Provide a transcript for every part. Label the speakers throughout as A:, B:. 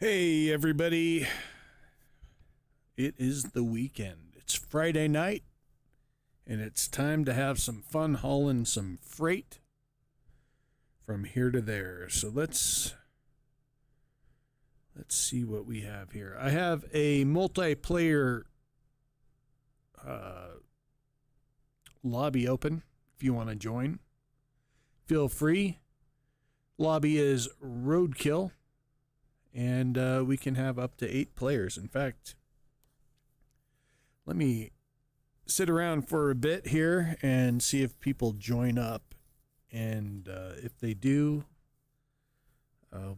A: Hey, everybody. It is the weekend. It's Friday night, and it's time to have some fun hauling some freight from here to there. So let's see what we have here. I have a multiplayer lobby open. If you want to join, feel free. Lobby is Roadkill. And we can have up to 8 players. In fact, let me sit around for a bit here and see if people join up. And if they do,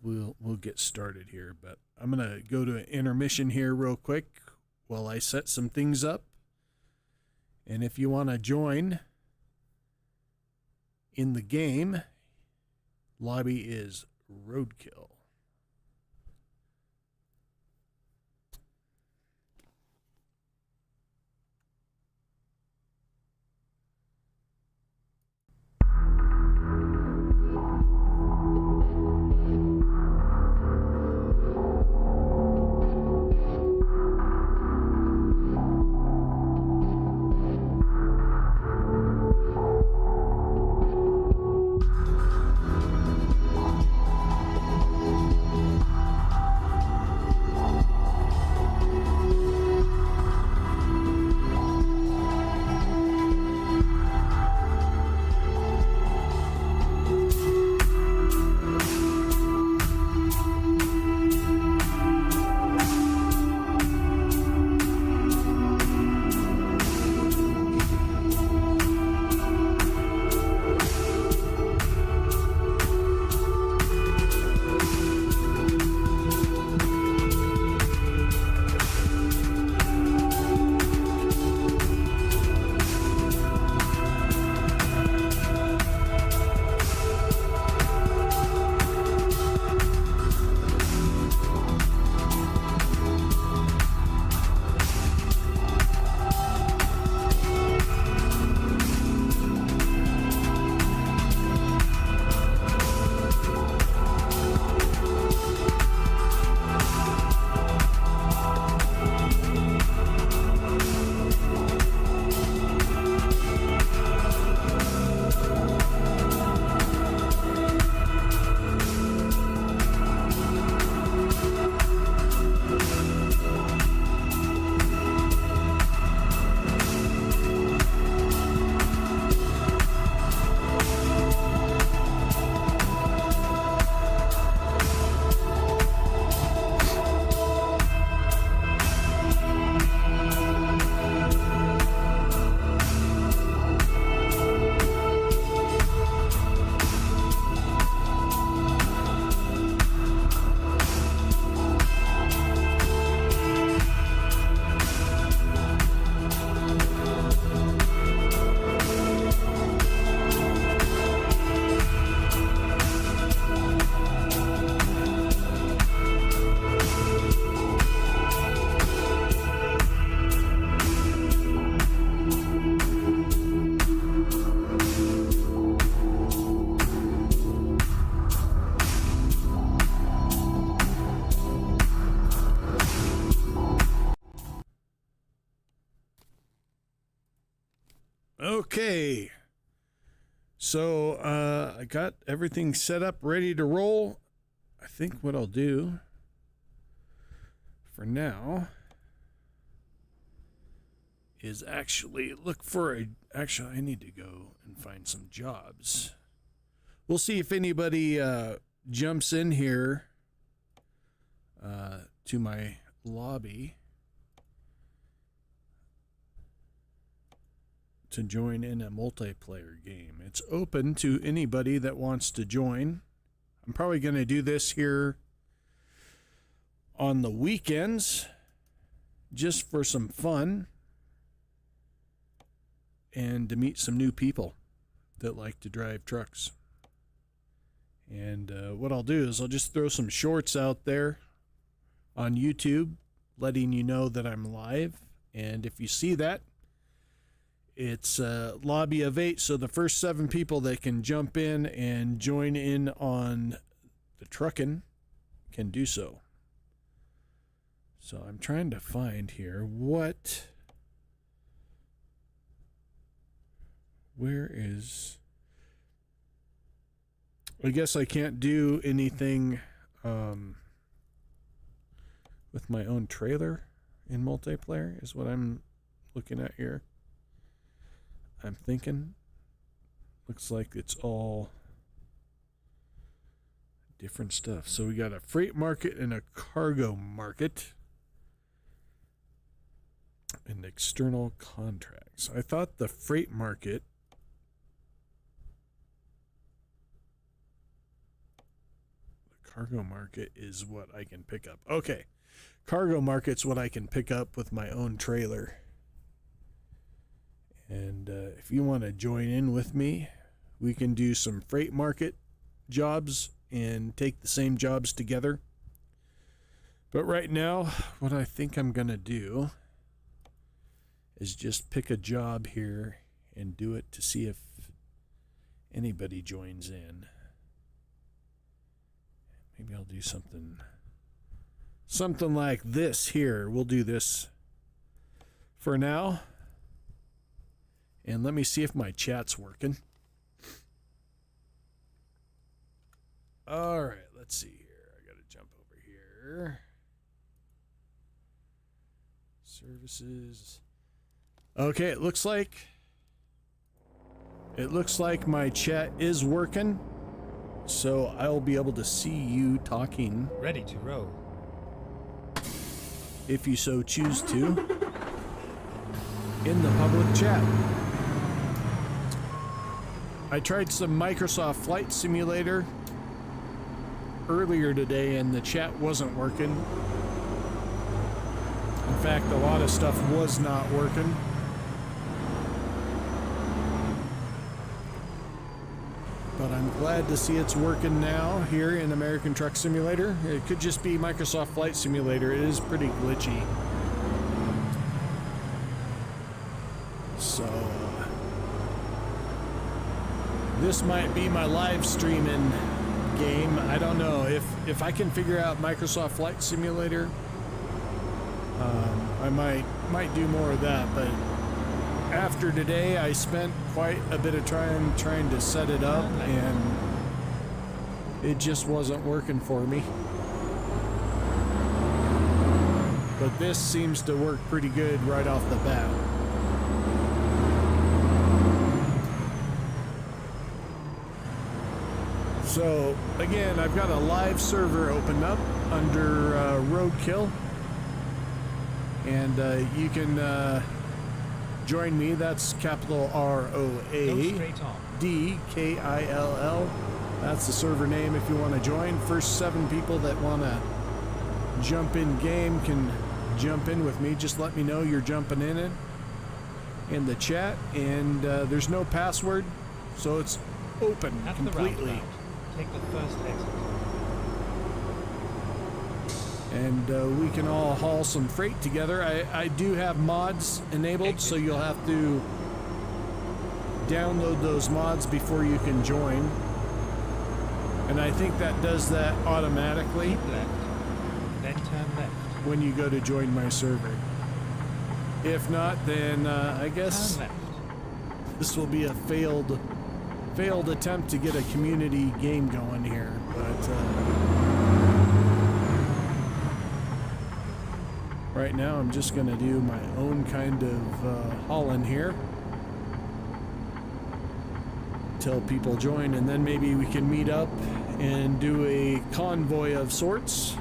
A: we'll get started here. But I'm gonna go to an intermission here real quick while I set some things up. And if you want to join in the game, lobby is Roadkill. Okay, so I got everything set up, ready to roll. I think what I'll do for now is actually look for actually I need to go and find some jobs. We'll see if anybody jumps in here to my lobby to join in a multiplayer game. It's open to anybody that wants to join. I'm probably going to do this here on the weekends just for some fun and to meet some new people that like to drive trucks. And what I'll do is I'll just throw some shorts out there on YouTube letting you know that I'm live. And if you see that, it's a lobby of 8, so the first 7 people that can jump in and join in on the trucking can do so. So I'm trying to find here what... Where is... I guess I can't do anything with my own trailer in multiplayer is what I'm looking at here. I'm thinking. Looks like it's all different stuff. So we got a freight market and a cargo market. And external contracts. I thought the freight market... Cargo market is what I can pick up. Okay. Cargo market's what I can pick up with my own trailer. And if you want to join in with me, we can do some freight market jobs and take the same jobs together. But right now, what I think I'm going to do is just pick a job here and do it to see if anybody joins in. Maybe I'll do something like this here. We'll do this for now. And let me see if my chat's working. All right, let's see here. I got to jump over here. Services. Okay, it looks like my chat is working. So I'll be able to see you talking.
B: Ready to row.
A: If you so choose to. In the public chat. I tried some Microsoft Flight Simulator earlier today and the chat wasn't working. In fact, a lot of stuff was not working. But I'm glad to see it's working now here in American Truck Simulator. It could just be Microsoft Flight Simulator. It is pretty glitchy. So, this might be my live streaming game. I don't know. If I can figure out Microsoft Flight Simulator, I might do more of that. But after today, I spent quite a bit of time trying to set it up, and it just wasn't working for me. But this seems to work pretty good right off the bat. So, again, I've got a live server opened up under Roadkill, and you can join me. That's capital ROADKILL. That's the server name if you want to join. First 7 people that want to jump in game can jump in with me. Just let me know you're jumping in the chat, and there's no password, so it's open completely.
B: Take the first exit.
A: And we can all haul some freight together. I do have mods enabled, so you'll have to download those mods before you can join. And I think that does that automatically.
B: Keep left, then turn left.
A: When you go to join my server. If not, then I guess this will be a failed attempt to get a community game going here. But right now I'm just going to do my own kind of hauling here till people join, and then maybe we can meet up and do a convoy of sorts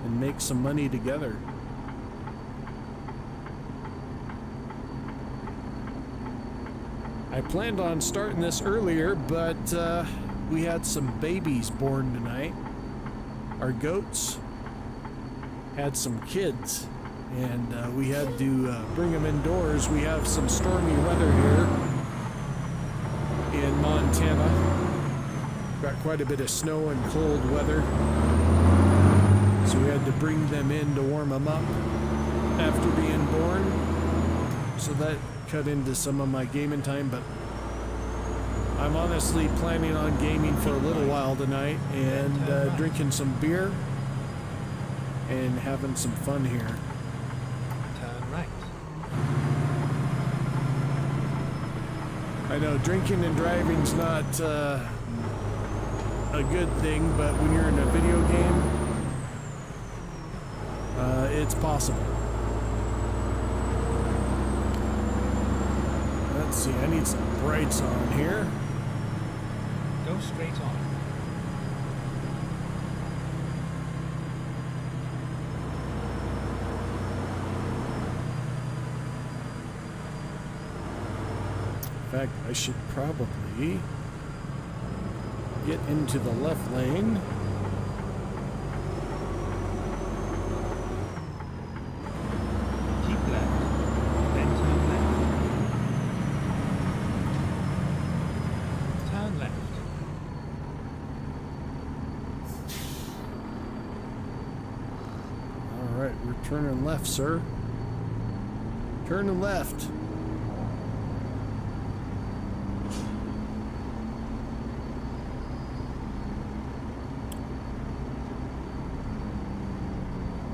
A: and make some money together. I planned on starting this earlier, but we had some babies born tonight. Our goats had some kids, and we had to bring them indoors. We have some stormy weather here in Montana. Got quite a bit of snow and cold weather, so we had to bring them in to warm them up after being born. So that cut into some of my gaming time, but I'm honestly planning on gaming for a little while tonight and drinking some beer and having some fun here.
B: Turn right.
A: I know drinking and driving's not a good thing, but when you're in a video game, it's possible. Let's see, I need some brights on here.
B: Go straight on.
A: In fact, I should probably get into the left lane.
B: Keep left. Then turn left. Turn left.
A: All right, we're turning left, sir. Turning left.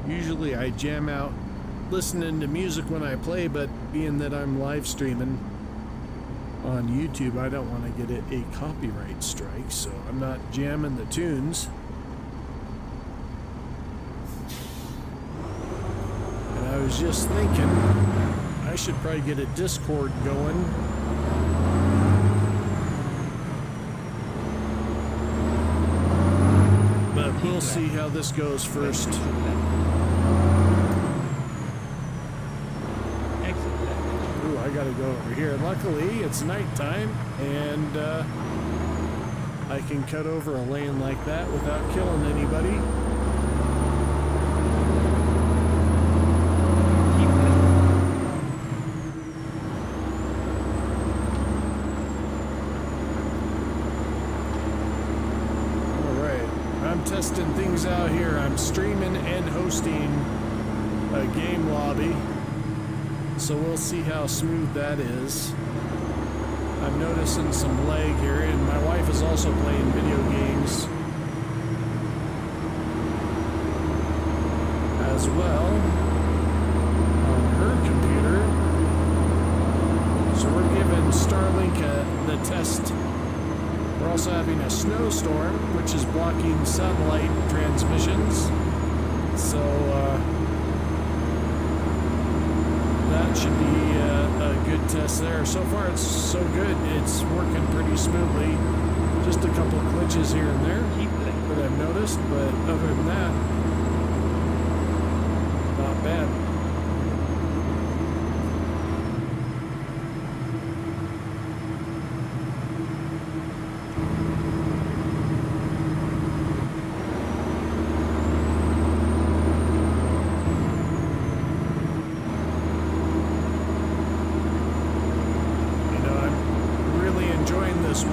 A: Usually I jam out listening to music when I play, but being that I'm live streaming on YouTube, I don't want to get a copyright strike, so I'm not jamming the tunes. And I was just thinking I should probably get a Discord going. But we'll see how this goes first. Ooh, I gotta go over here. Luckily, it's nighttime, and I can cut over a lane like that without killing anybody. Testing things out here. I'm streaming and hosting a game lobby, so we'll see how smooth that is. I'm noticing some lag here, and my wife is also playing video games as well on her computer, so we're giving Starlink the test. We're also having a snowstorm, which is blocking satellite transmissions. So that should be a good test there. So far, it's so good. It's working pretty smoothly. Just a couple of glitches here and there that I've noticed, but other than that, not bad.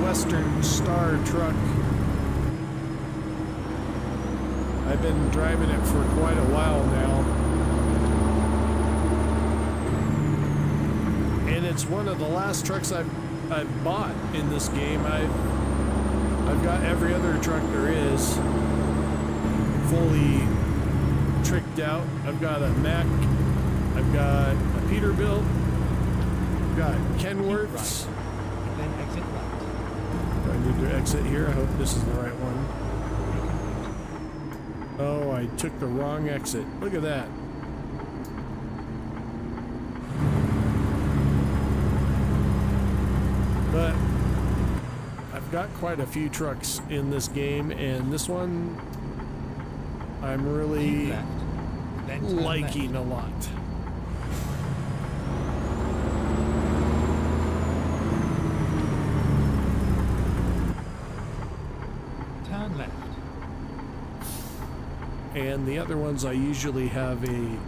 A: Western Star truck. I've been driving it for quite a while now, and it's one of the last trucks I've bought in this game. I've got every other truck there is fully tricked out. I've got a Mack, I've got a Peterbilt, I've got Kenworths.
B: Right. Then exit right.
A: Do I need to exit here? I hope this is the right one. Oh, I took the wrong exit. Look at that. But I've got quite a few trucks in this game, and this one I'm really liking a lot. And the other ones I usually have a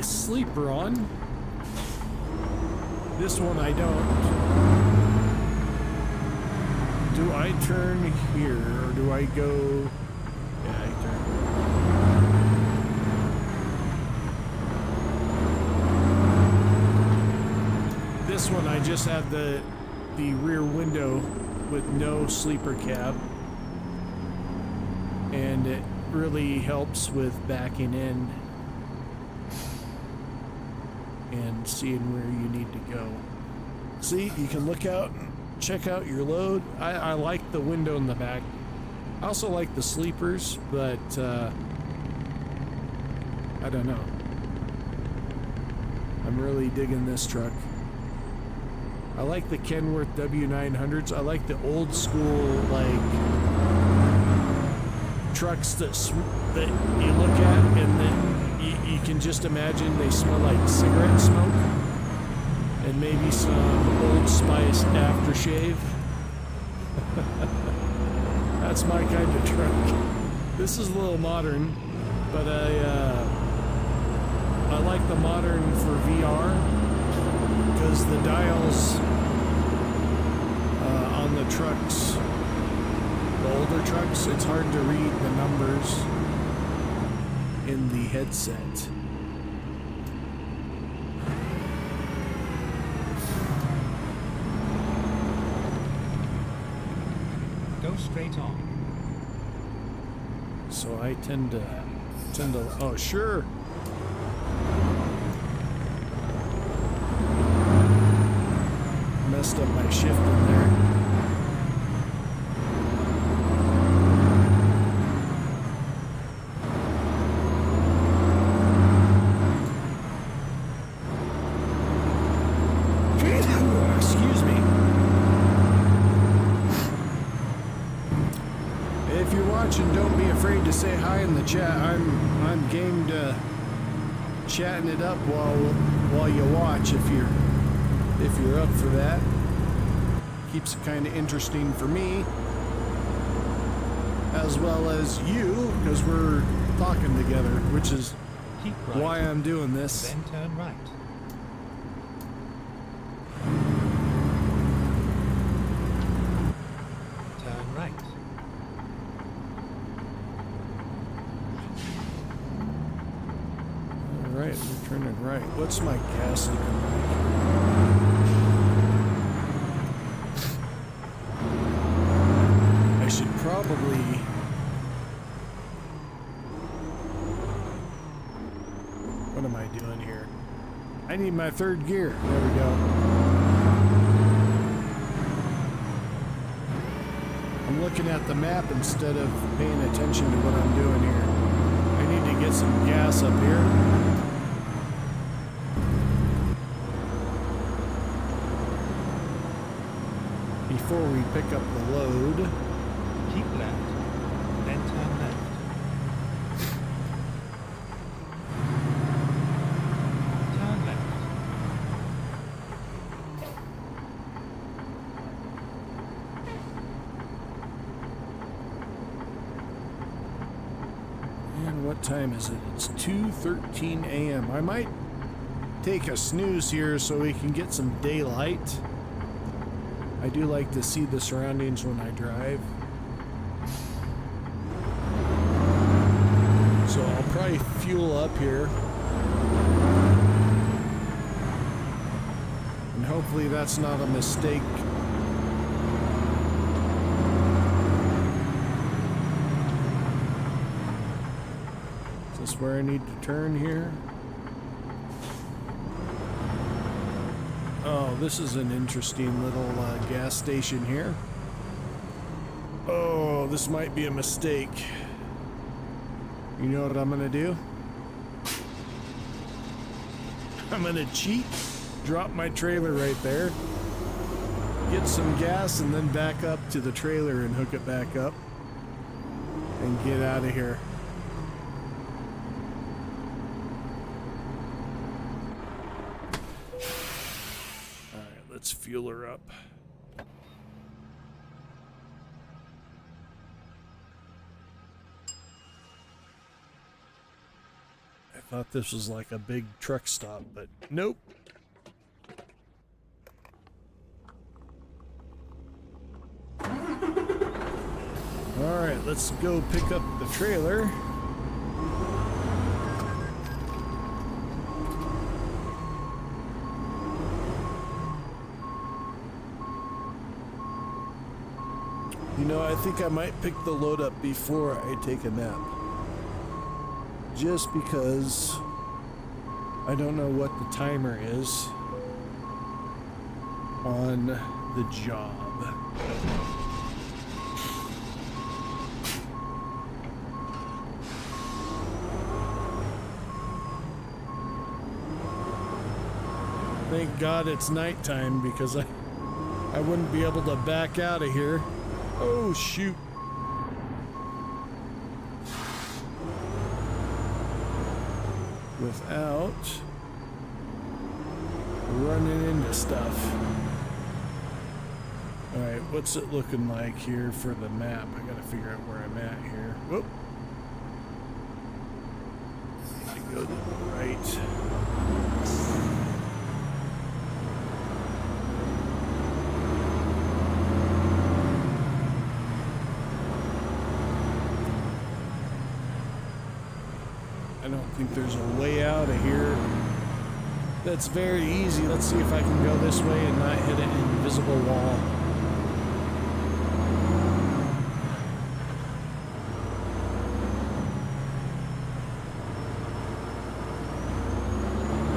A: sleeper on. This one I don't. Do I turn here or do I go? Yeah, I turn. This one I just have the rear window with no sleeper cab, and it really helps with backing in and seeing where you need to go. See, you can look out and check out your load. I like the window in the back. I also like the sleepers, but I don't know. I'm really digging this truck. I like the Kenworth W900s. I like the old school, like, trucks that you look at and then you can just imagine they smell like cigarette smoke and maybe some Old Spice aftershave. That's my kind of truck. This is a little modern, but I like the modern for VR because the dials on the trucks, the older trucks, it's hard to read the numbers in the headset.
B: Go straight on.
A: So I tend to, oh sure. Messed up my shift in there. Excuse me. If you're watching, don't be afraid to say hi in the chat. I'm game to chatting it up while you watch if you're up for that. Keeps it kind of interesting for me as well as you, because we're talking together, which is
B: Keep right.
A: why I'm doing this.
B: Then turn right. Turn right.
A: Alright, we're turning right. What's my gas looking like? I should probably... What am I doing here? I need my third gear. There we go. I'm looking at the map instead of paying attention to what I'm doing here. I need to get some gas up here. Before we pick up the load.
B: Keep left. Then turn left. Turn left.
A: And what time is it? It's 2:13 a.m. I might take a snooze here so we can get some daylight. I do like to see the surroundings when I drive. So I'll probably fuel up here. And hopefully that's not a mistake. Is this where I need to turn here? Oh, this is an interesting little gas station here. Oh, this might be a mistake. You know what I'm gonna do? I'm gonna cheat, drop my trailer right there, get some gas, and then back up to the trailer and hook it back up and get out of here. Let's fuel her up. I thought this was like a big truck stop, but nope. Alright, let's go pick up the trailer. You know, I think I might pick the load up before I take a nap. Just because I don't know what the timer is on the job. Thank God it's nighttime because I wouldn't be able to back out of here. Oh, shoot. Without running into stuff. Alright, what's it looking like here for the map? I gotta figure out where I'm at here. Whoop. Need to go to the right. I don't think there's a way out of here. That's very easy. Let's see if I can go this way and not hit an invisible wall.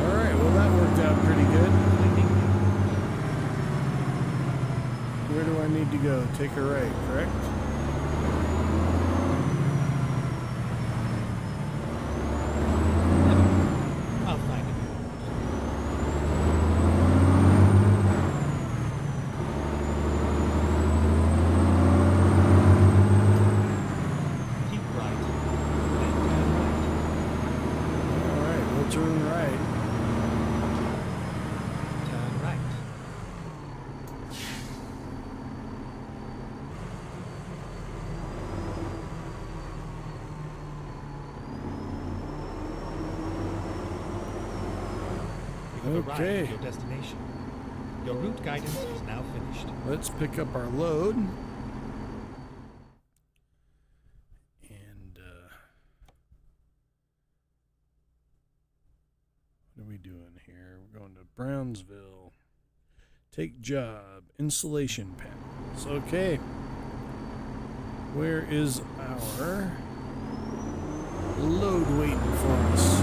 A: Alright, well that worked out pretty good. Where do I need to go? Take a right, correct? Okay.
B: Your destination. Your route guidance is now finished.
A: Let's pick up our load. And what are we doing here? We're going to Brownsville. Take job. Insulation panels. Okay. Where is our load waiting for us?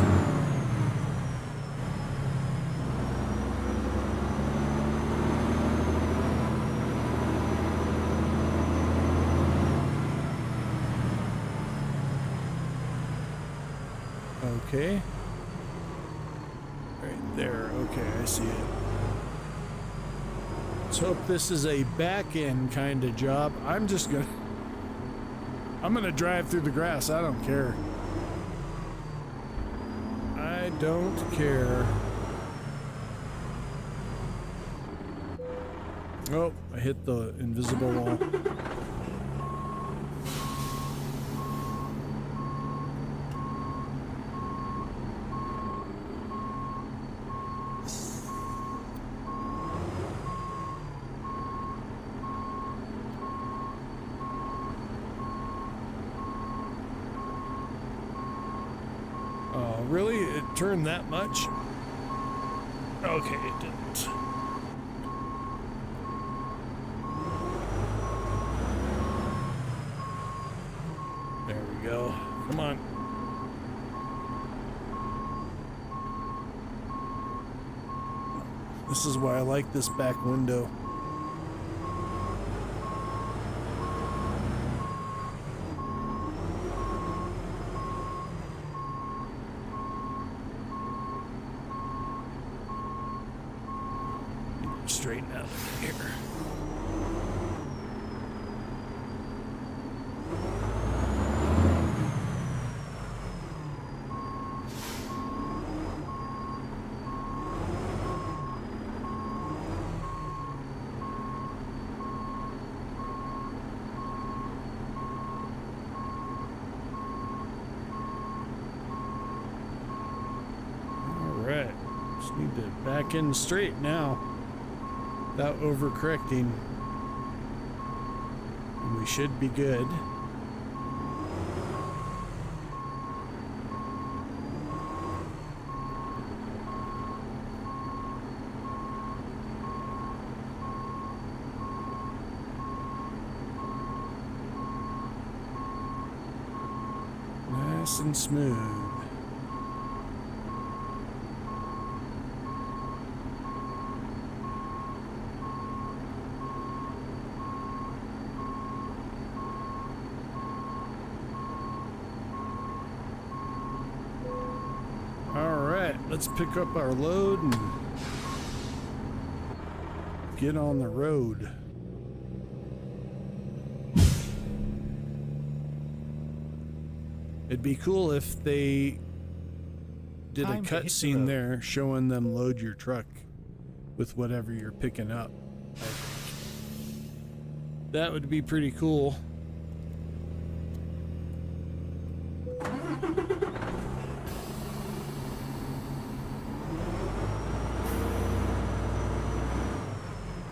A: Okay. Right there. Okay, I see it. Let's hope this is a back-end kind of job. I'm gonna drive through the grass. I don't care. I don't care. Oh, I hit the invisible wall. Really? It turned that much? Okay, it didn't. There we go. Come on. This is why I like this back window. Straighten out here. All right, just need to back in straight now. Without overcorrecting, and we should be good. Nice and smooth. let's pick up our load and get on the road. It'd be cool if they did a
B: Time to hit the
A: cutscene
B: road.
A: there showing them load your truck with whatever you're picking up. I think that would be pretty cool.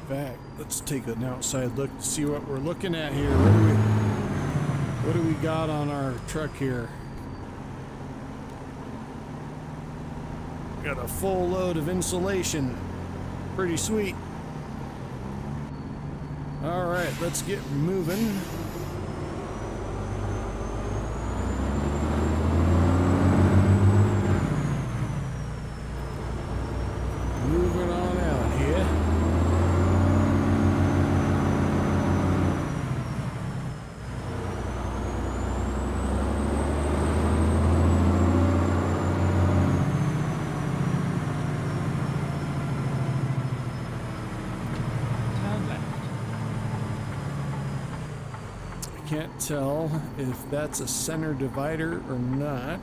A: In fact, let's take an outside look to see what we're looking at here. What do we got on our truck here? Got a full load of insulation. Pretty sweet. All right, let's get moving. Moving on out here.
B: Turn left.
A: I can't tell if that's a center divider or not.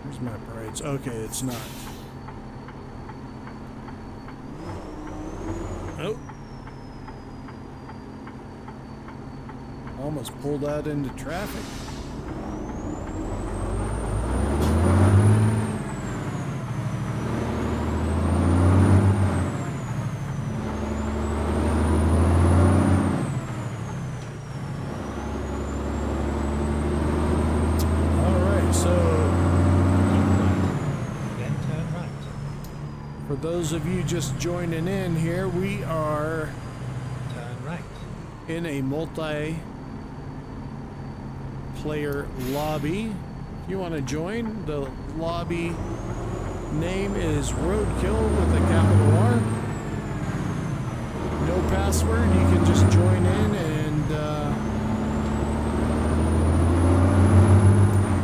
A: Where's my brights? Okay, it's not. Oh. Almost pulled out into traffic. For those of you just joining in here, we are
B: Turn right.
A: in a multi-player lobby. If you want to join, the lobby name is Roadkill with a capital R. No password, you can just join in and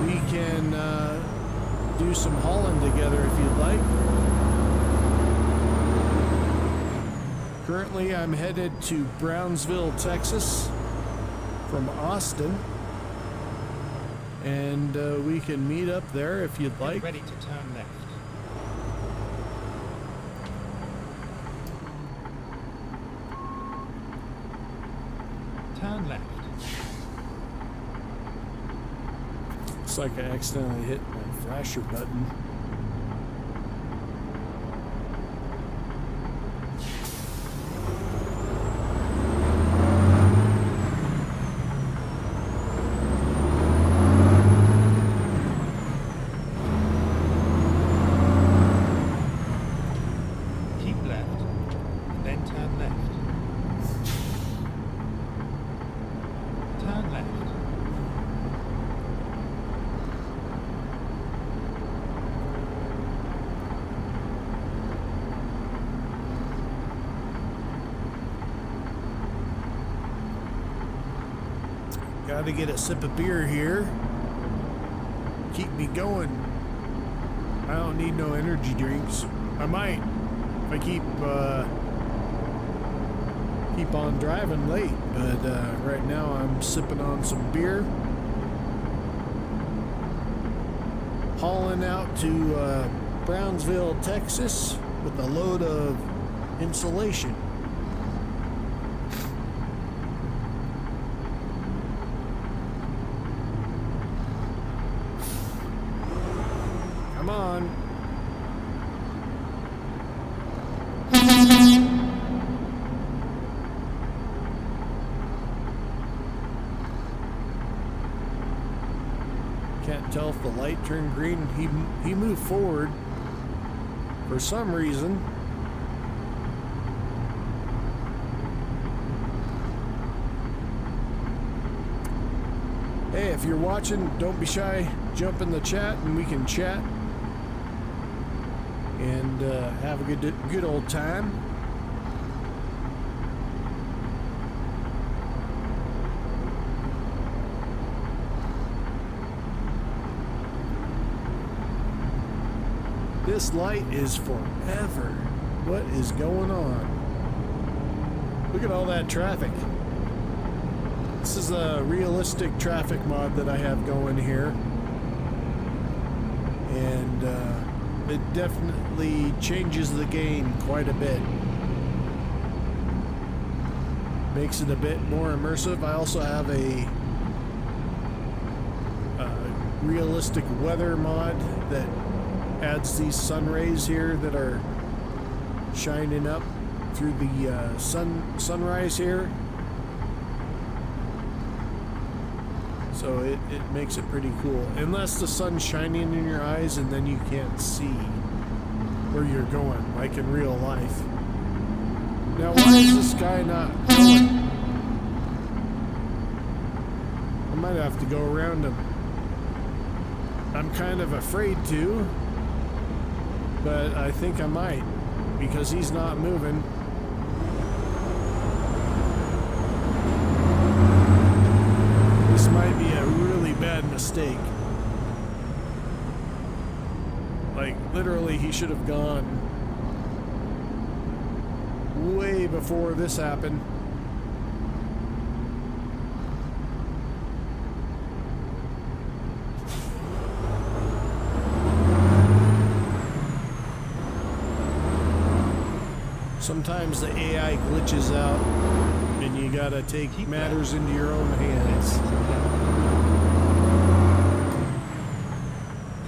A: we can do some hauling together if you'd like. Currently, I'm headed to Brownsville, Texas from Austin, and we can meet up there if you'd like.
B: Get ready to turn left. Turn left.
A: Looks like I accidentally hit my flasher button. Got to get a sip of beer here. Keep me going. I don't need no energy drinks. I might if I keep on driving late, but right now I'm sipping on some beer. Hauling out to Brownsville, Texas with a load of insulation. Come on. Can't tell if the light turned green. He moved forward for some reason. Hey, if you're watching, don't be shy. Jump in the chat and we can chat and have a good old time. This light is forever. What is going on? Look at all that traffic. This is a realistic traffic mod that I have going here. And it definitely changes the game quite a bit. Makes it a bit more immersive. I also have a realistic weather mod that adds these sun rays here that are shining up through the sunrise here. So it makes it pretty cool. Unless the sun's shining in your eyes and then you can't see where you're going, like in real life. Now why is this guy not going? I might have to go around him. I'm kind of afraid to, but I think I might, because he's not moving. This might be a really bad mistake. Like, literally, he should have gone way before this happened. Sometimes the AI glitches out and you gotta take matters into your own hands.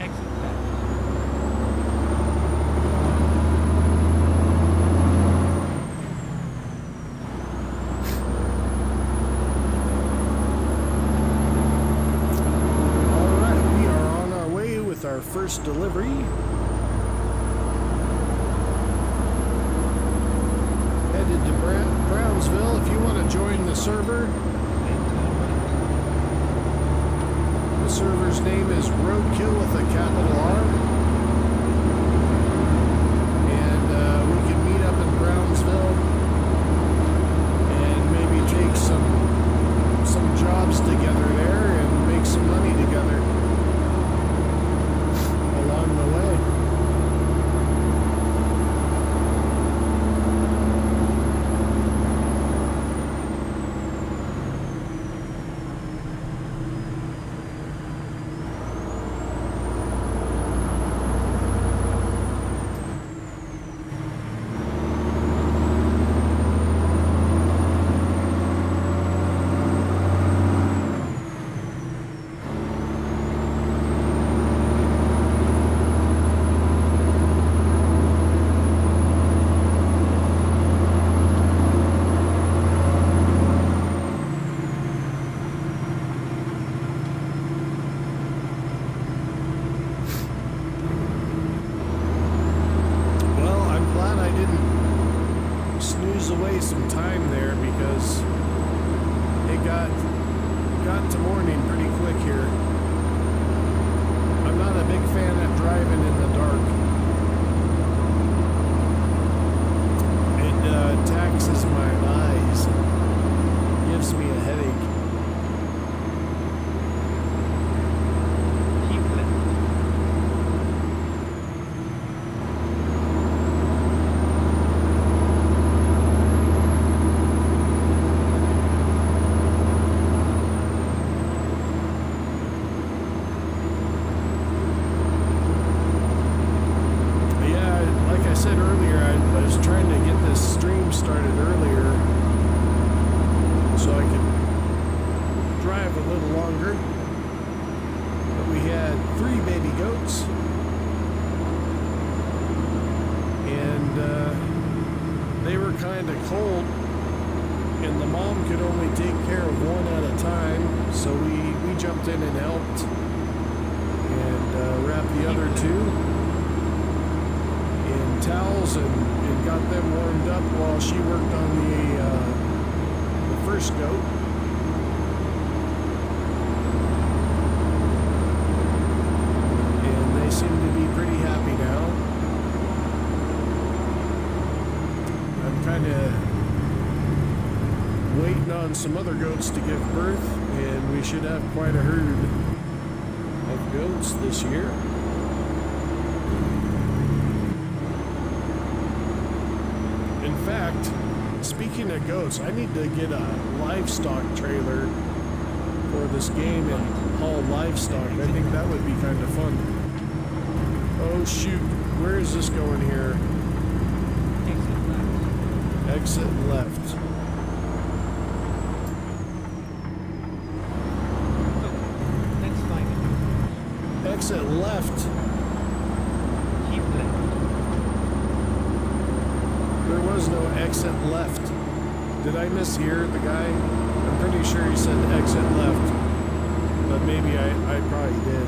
B: Exit left.
A: Alright, we are on our way with our first delivery. Headed to Brownsville. If you want to join the server, the server's name is Roadkill with a capital R. And we can meet up in Brownsville and maybe take some jobs together there and make some money together along the way. Away some time there because it got to morning pretty quick here. I'm not a big fan of driving in the dark. It taxes my eyes, gives me a headache.
B: Keep left. Started earlier so I could drive a little longer, but we had 3 baby goats and they were kind of cold and the mom could only take care of one at a time, so we jumped in and helped and wrapped the other 2 in towels and got them warmed up while she worked on the first goat. And they seem to be pretty happy now. I'm kind of waiting on some other goats to give birth, and we should have quite a herd of goats this year. fact, speaking of goats, I need to get a livestock trailer for this game and haul livestock. I think that would be kind of fun. Oh shoot, where is this going here? Exit left. Exit left.
C: Keep left.
B: There was no exit left. Did I mishear the guy? I'm pretty sure he said exit left. But maybe I probably did.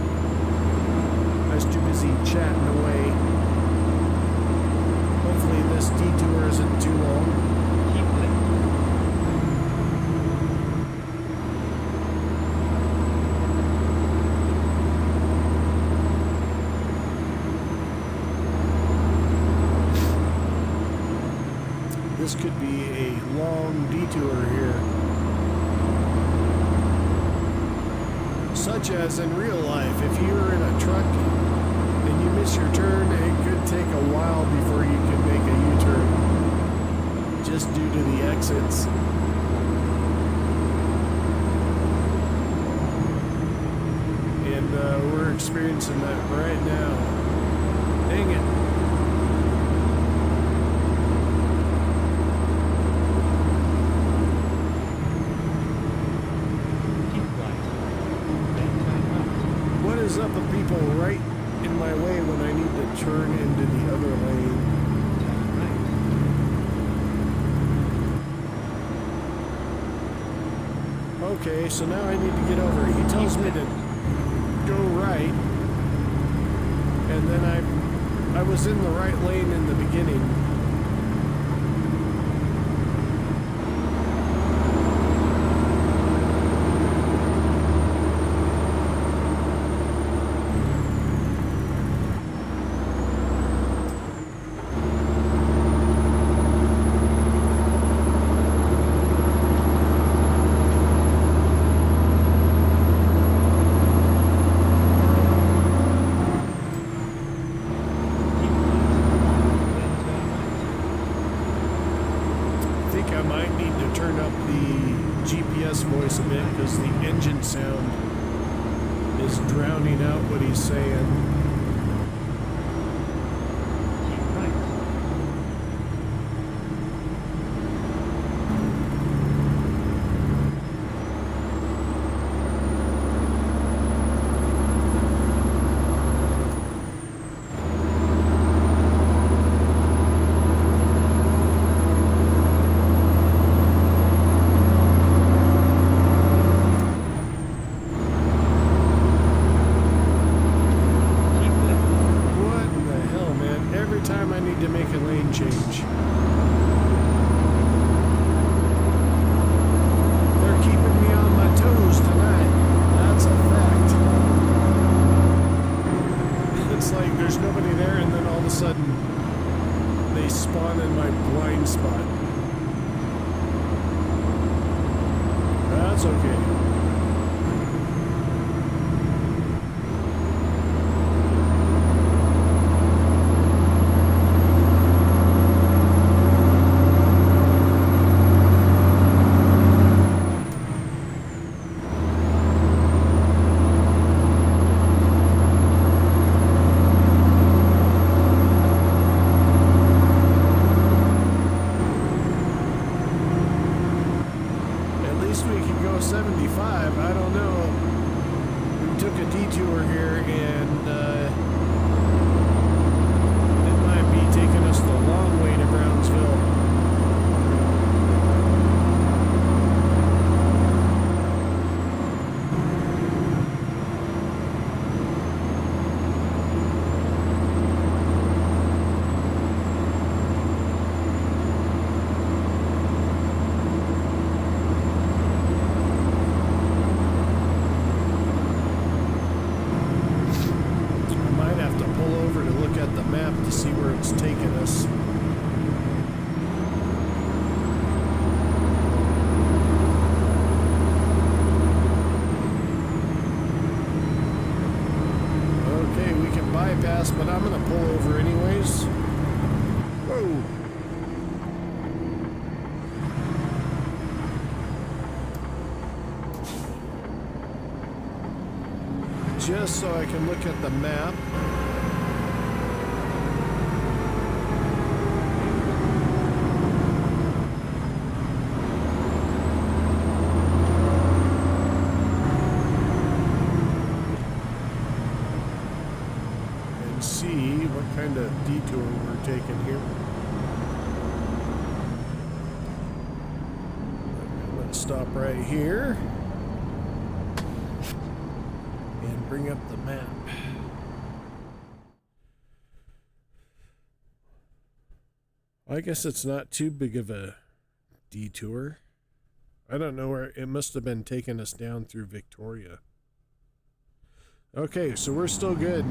B: I was too busy chatting away. Hopefully this detour isn't too long.
C: Keep left.
B: This could be a long detour here. Such as in real life, if you're in a truck and you miss your turn, it could take a while before you can make a U-turn, just due to the exits. And we're experiencing that right now. Dang it. What is up with people right in my way when I need to turn into the other lane? Okay, so now I need to get over. He tells me to go right, and then I was in the right lane in the beginning. I might need to turn up the GPS voice a bit because the engine sound is drowning out what he's saying.
C: Keep right.
B: What in the hell, man? Every time I need to make a lane change. They're keeping me on my toes tonight. That's a fact. It's like there's nobody there and then all of a sudden they spawn in my blind spot. That's okay. At least we can go 75. I don't know. We took a detour here and it might be taking us the long way to Brownsville. The map to see where it's taking us. Okay, we can bypass, but I'm gonna pull over anyways. Whoa! just so I can look at the map. And see what kind of detour we're taking here. Let's stop right here. And bring up the map. I guess it's not too big of a detour. I don't know where it must have been taking us down through Victoria. Okay, so we're still good.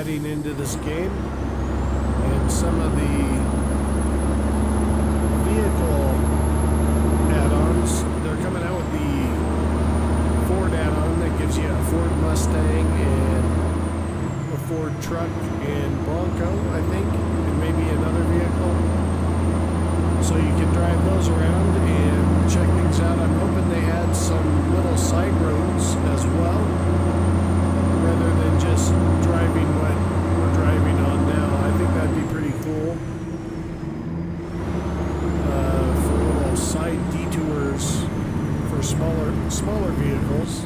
B: Into this game, and some of the vehicle add-ons. They're coming out with the Ford add-on that gives you a Ford Mustang and a Ford truck and Bronco, I think, and maybe another vehicle. So you can drive those around and check things out. I'm hoping they add some little side roads as well, rather than just driving what we're driving on now. I think that'd be pretty cool for little side detours for smaller vehicles.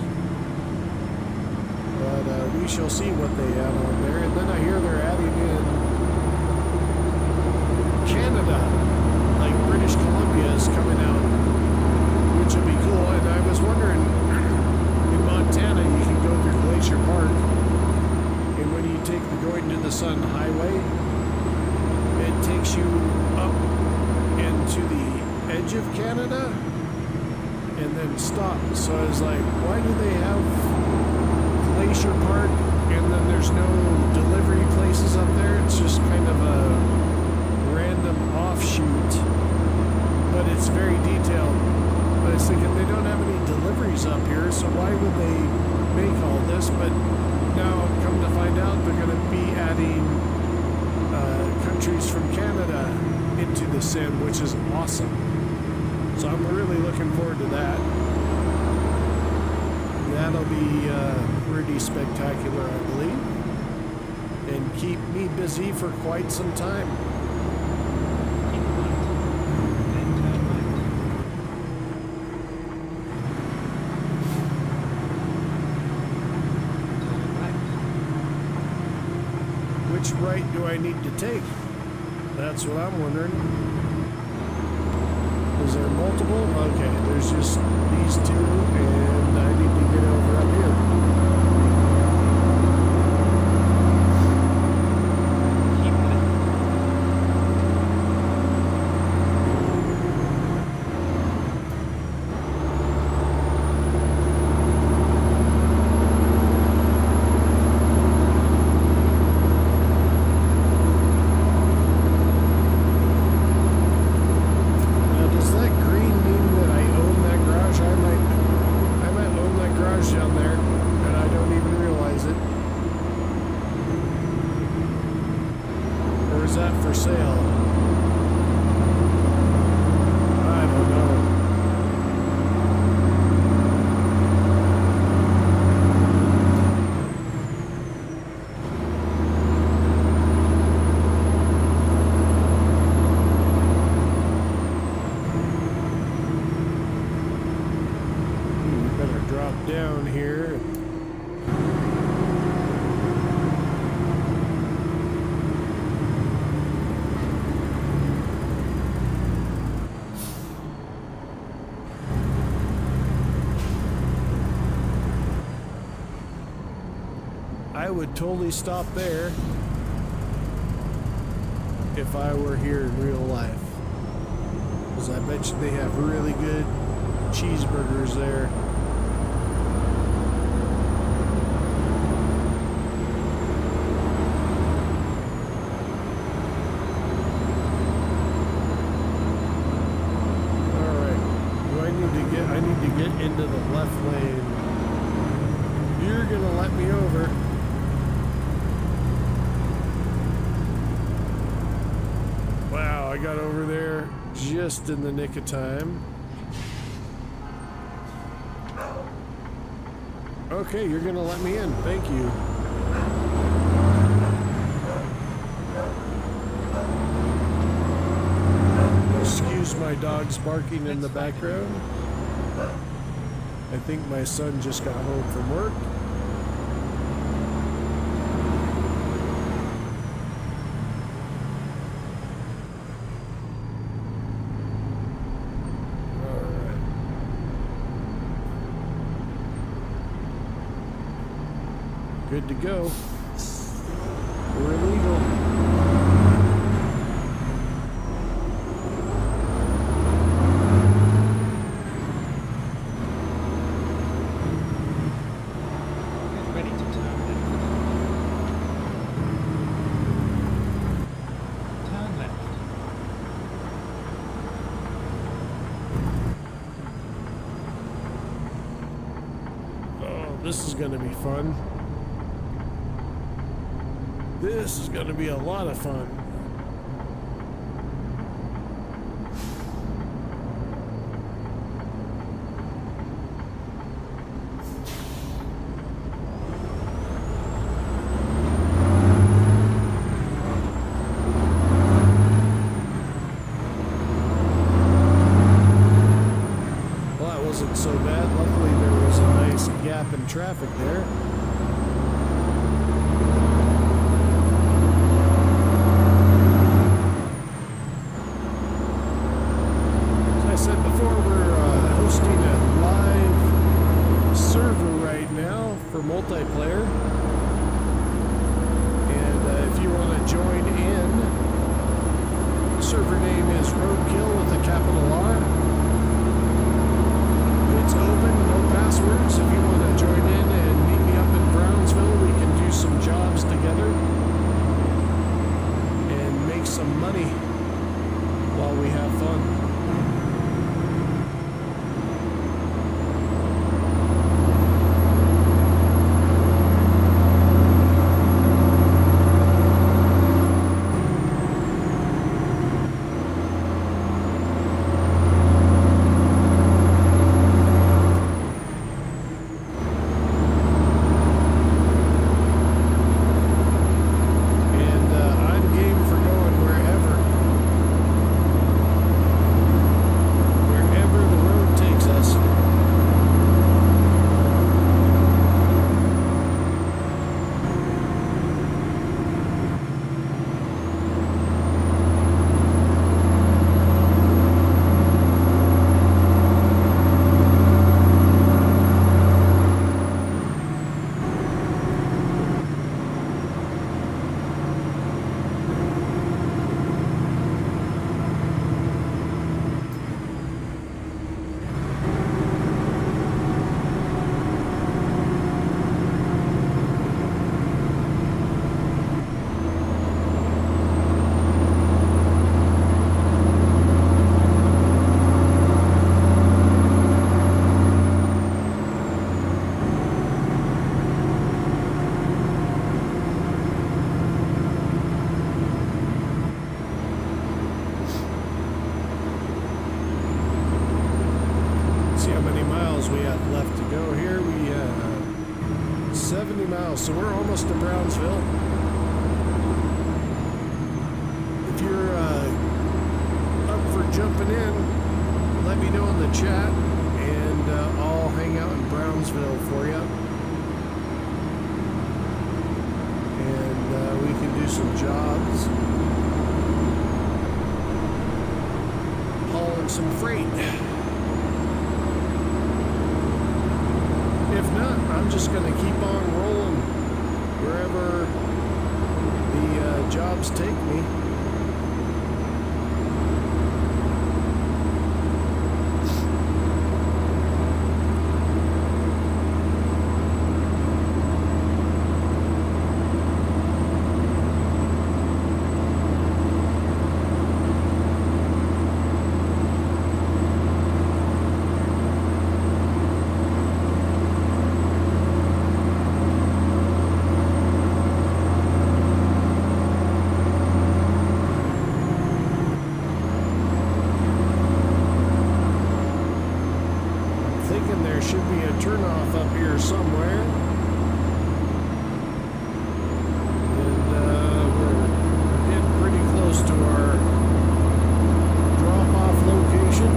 B: But we shall see what they add on there. And then I hear they're adding in Canada, like British Columbia is coming out, which will be cool. And I was wondering, in Montana you can go through Glacier Park, and when you take the Going to the Sun Highway, it takes you up into the edge of Canada and then stops. So I was like, why do they have Glacier Park and then there's no delivery places up there? It's just kind of a random offshoot, but it's very detailed. I was thinking they don't have any deliveries up here, so why would they make all this? But now, come to find out, they're going to be adding countries from Canada into the sim, which is awesome. So I'm really looking forward to that. That'll be pretty spectacular, I believe, and keep me busy for quite some time.
C: Keep right. Then turn right. Turn right.
B: Which right do I need to take? That's what I'm wondering. Is there multiple? Okay, there's just these two, and I need to get over up here.
C: Keep left.
B: Now, does that green mean that I own that garage? I might own that garage down there. down here. I would totally stop there if I were here in real life, because I bet you they have really good cheeseburgers there. I need to get into the left lane. You're gonna let me over. Wow, I got over there just in the nick of time. Okay, you're gonna let me in. Thank you. Excuse my dogs barking in the background. I think my son just got home from work. Alright. Good to go. We're illegal. This is going to be fun. This is going to be a lot of fun. Well, that wasn't so bad. Luckily, there was a nice gap in traffic there. As I said before, we're hosting a live server right now for multiplayer. And if you want to join in, server name is Roadkill with a capital R. It's open, no passwords. If you want to join in and meet me up in Brownsville, we can do some jobs together and make some money while we have fun. We have left to go here. We have 70 miles, so we're almost to Brownsville. If you're up for jumping in, let me know in the chat, and and I'll hang out in Brownsville for you. And we can do some jobs. Hauling some freight. If not, I'm just going to keep on rolling wherever the jobs take me. Should be a turnoff up here somewhere. And we're getting pretty close to our drop-off location.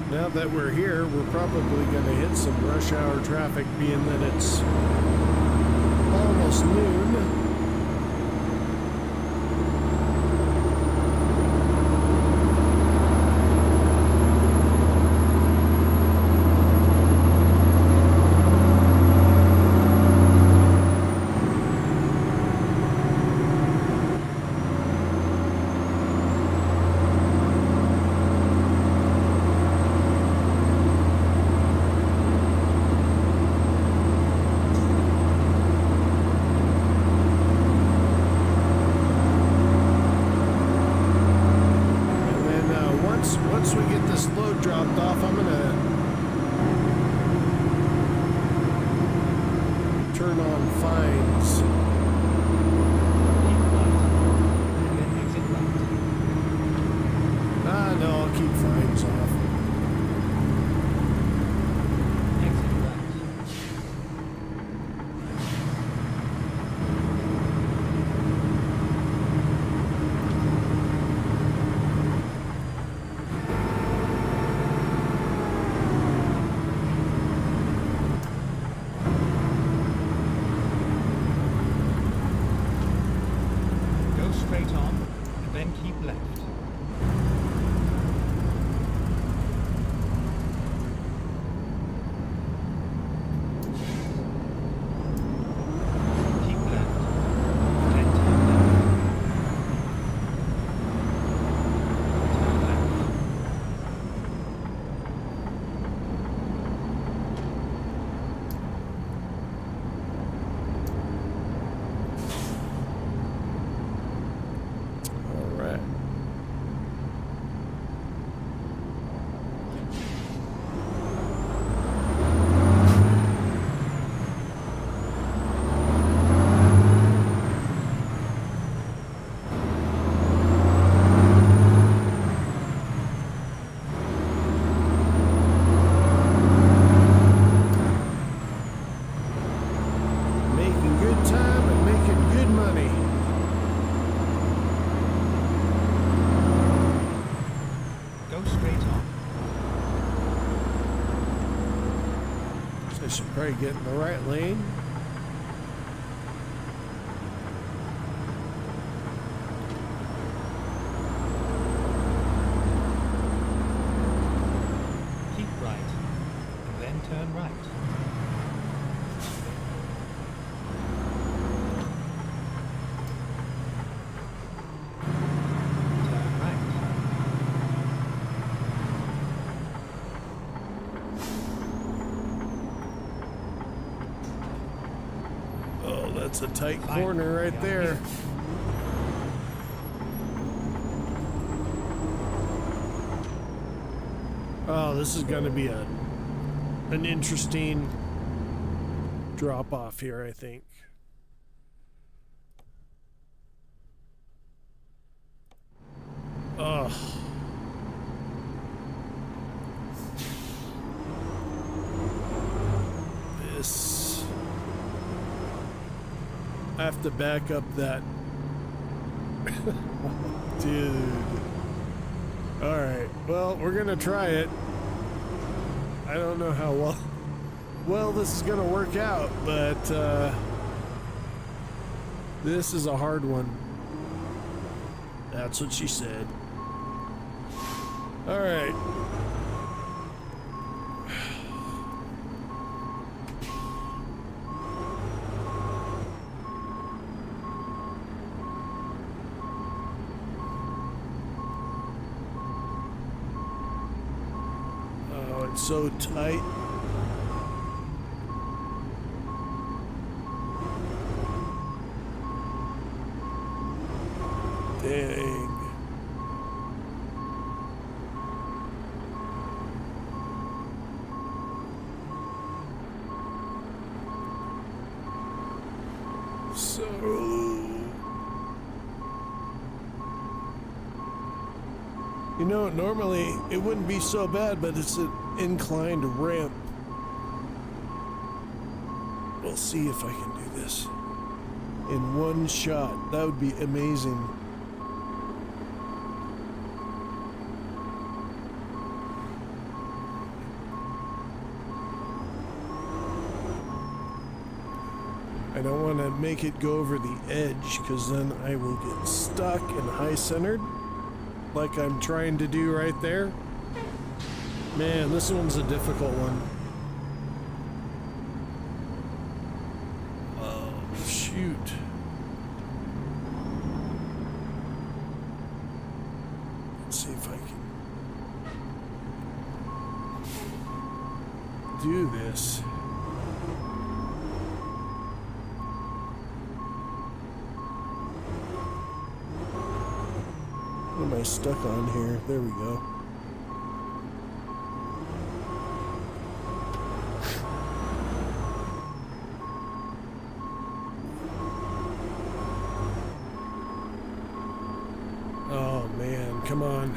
B: Now that we're here, we're probably going to hit some rush hour traffic, being that it's almost noon. Once we get this load dropped off, I'm gonna turn on fines. No, I'll keep fines off.
C: Straight on, and then keep left. Keep left, then turn left. Turn left.
B: I should probably get in the right lane.
C: Keep right, and then turn right. Turn right.
B: Oh, that's a tight corner right there. Oh, this is going to be an interesting drop off here, I think. Ugh. This. I have to back up that. Dude. Alright, well, we're gonna try it. I don't know how well this is gonna work out, but this is a hard one. That's what she said. Alright. So tight. Dang. So you know, normally it wouldn't be so bad, but it's an inclined ramp. We'll see if I can do this in one shot. That would be amazing. I don't want to make it go over the edge because then I will get stuck and high-centered like I'm trying to do right there. Man, this one's a difficult one. Oh, shoot. Let's see if I can do this. What am I stuck on here? There we go. Oh man, come on.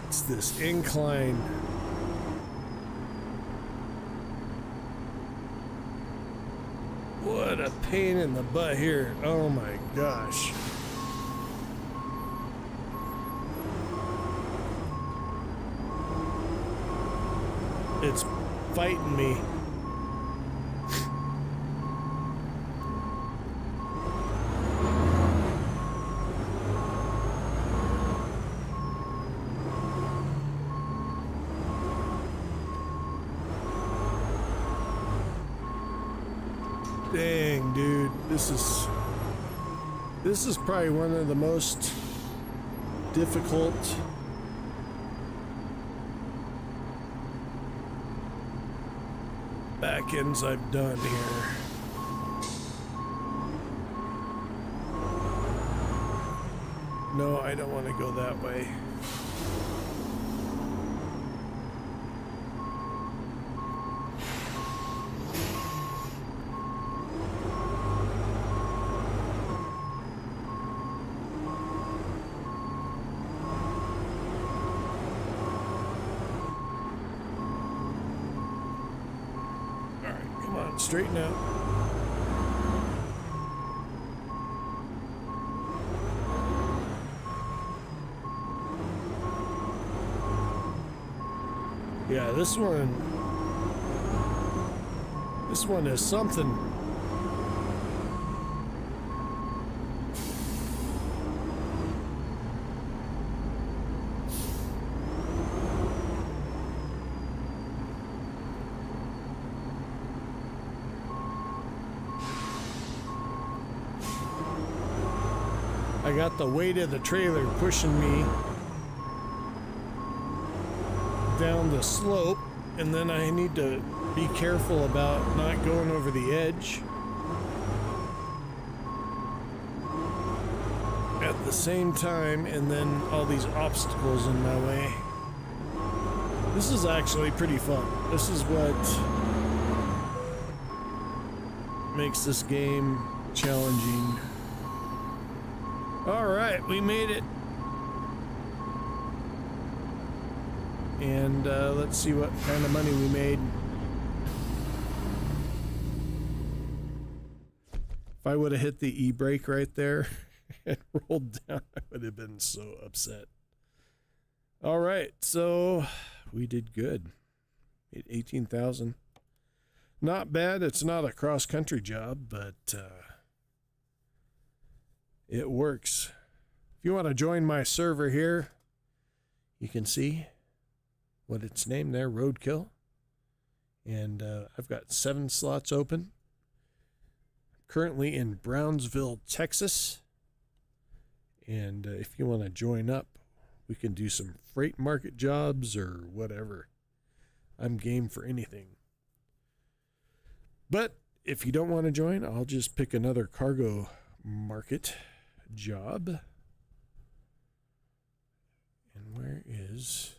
B: It's this incline. What a pain in the butt here. Oh my gosh. It's fighting me. Dang, dude, this is probably one of the most difficult back ends I've done here. No, I don't want to go that way. Straighten out. Yeah, this one is something. I got the weight of the trailer pushing me down the slope, and then I need to be careful about not going over the edge. the same time, and then all these obstacles in my way. This is actually pretty fun. This is what makes this game challenging. All right, we made it. And let's see what kind of money we made. If I would have hit the e-brake right there and rolled down, I would have been so upset. All right, so we did good. Made 18,000. Not bad. It's not a cross-country job, but it works. If you want to join my server here, you can see what it's named there, Roadkill. And I've got 7 slots open. Currently in Brownsville, Texas. And if you want to join up, we can do some freight market jobs or whatever. I'm game for anything. But if you don't want to join, I'll just pick another cargo market job. And where is...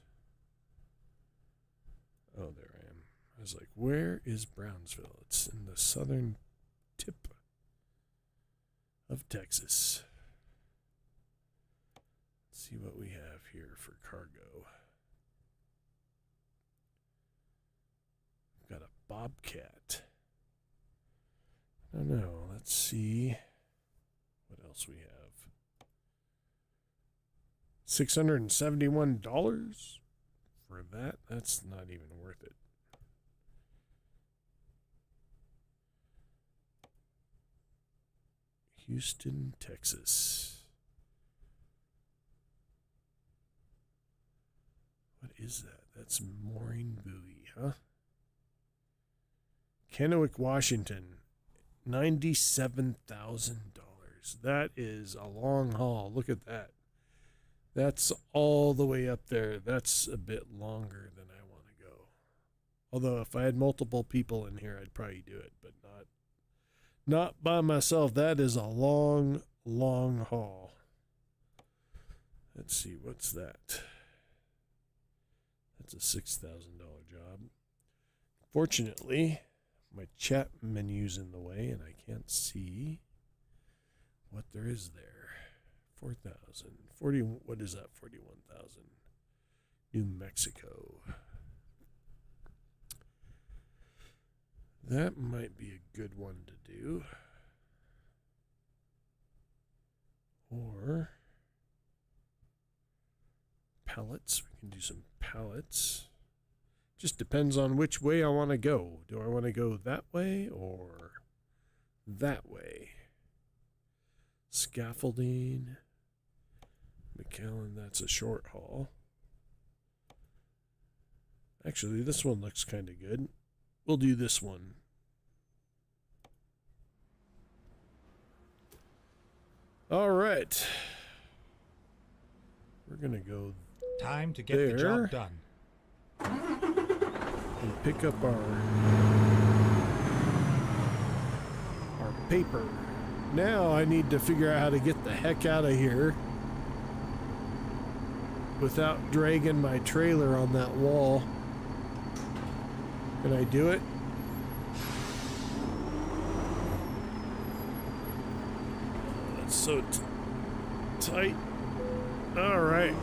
B: Oh, there I am. I was like, where is Brownsville? It's in the southern tip of Texas. Let's see what we have here for cargo. We've got a Bobcat. I don't know. Let's see what else we have. $671 for that. That's not even worth it. Houston, Texas. What is that? That's mooring buoy, huh? Kennewick, Washington. $97,000. That is a long haul. Look at that. That's all the way up there. That's a bit longer than I want to go. Although if I had multiple people in here, I'd probably do it, but not by myself. That is a long, long haul. Let's see, what's that? That's a $6,000 job. Fortunately, my chat menu's in the way and I can't see what there is there. 4,000. 40, what is that? 41,000. New Mexico. That might be a good one to do. Or pallets. We can do some pallets. Just depends on which way I want to go. Do I want to go that way or that way? Scaffolding. McAllen, that's a short haul. Actually, this one looks kind of good. We'll do this one. All right. We're going to go
C: Time to get
B: there
C: the job done.
B: and pick up our paper. Now I need to figure out how to get the heck out of here without dragging my trailer on that wall. Can I do it? That's so tight. All right.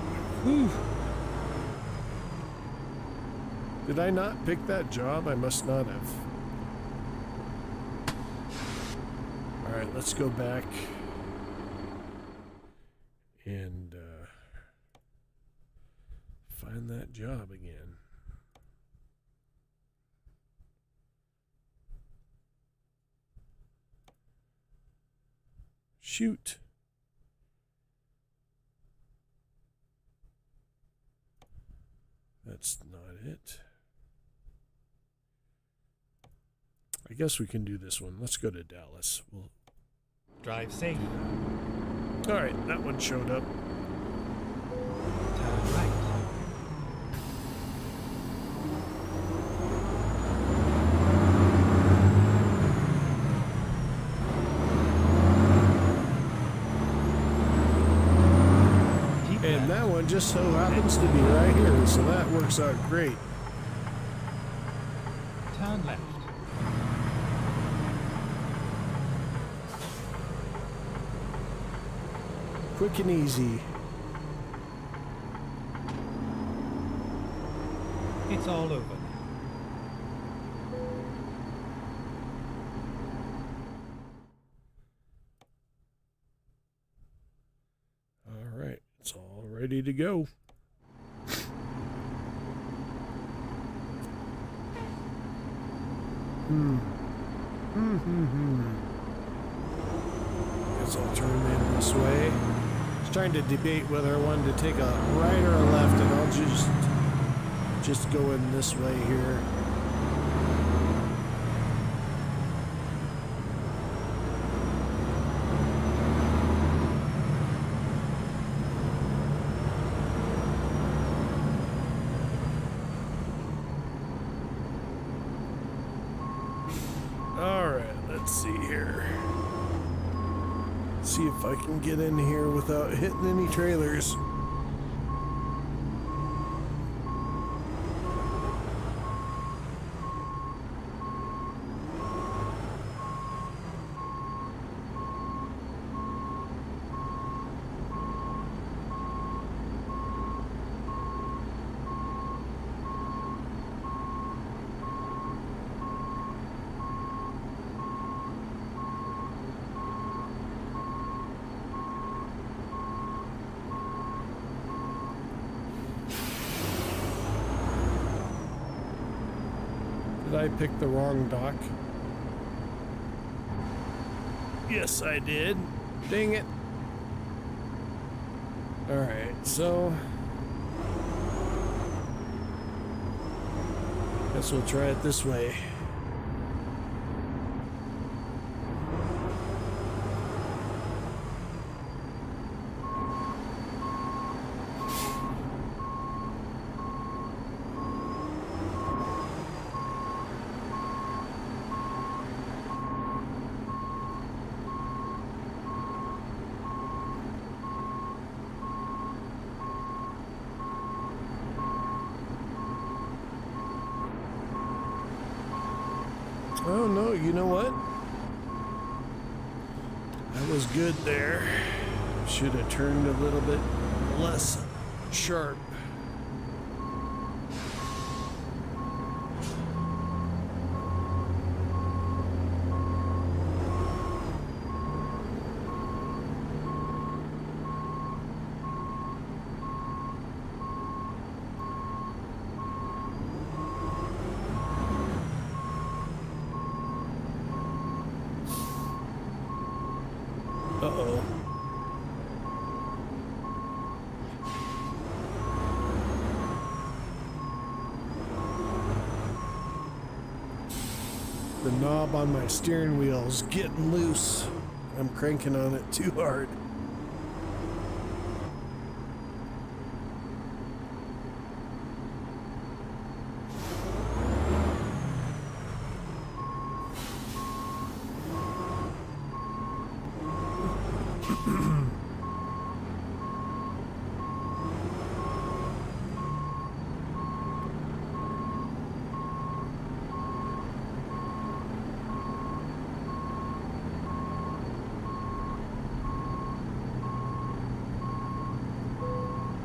B: Whew. Did I not pick that job? I must not have. All right, let's go back and find that job again. Shoot. That's not it. I guess we can do this one. Let's go to Dallas. We'll
C: Drive safe.
B: All right, that one showed up.
C: Turn right.
B: one just so happens to be right here, so that works out great.
C: Turn left.
B: Quick and easy.
C: It's all over now.
B: All right, it's all ready to go. Guess I'll turn in this way. I was trying to debate whether I wanted to take a right or a left, and I'll just go in this way here. Let's see here. See if I can get in here without hitting any trailers. Did I pick the wrong dock? Yes, I did. Dang it. Alright, so guess we'll try it this way. Oh no, you know what? That was good there. Should have turned a little bit less sharp. Uh-oh. The knob on my steering wheel is getting loose. I'm cranking on it too hard.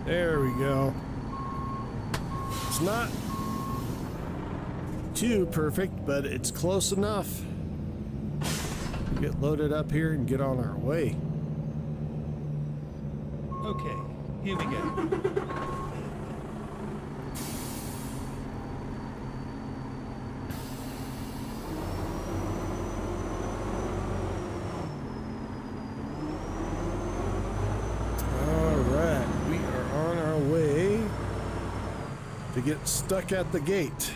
B: There we go. It's not too perfect, but it's close enough. Get loaded up here and get on our way.
C: Okay, here we go.
B: To get stuck at the gate.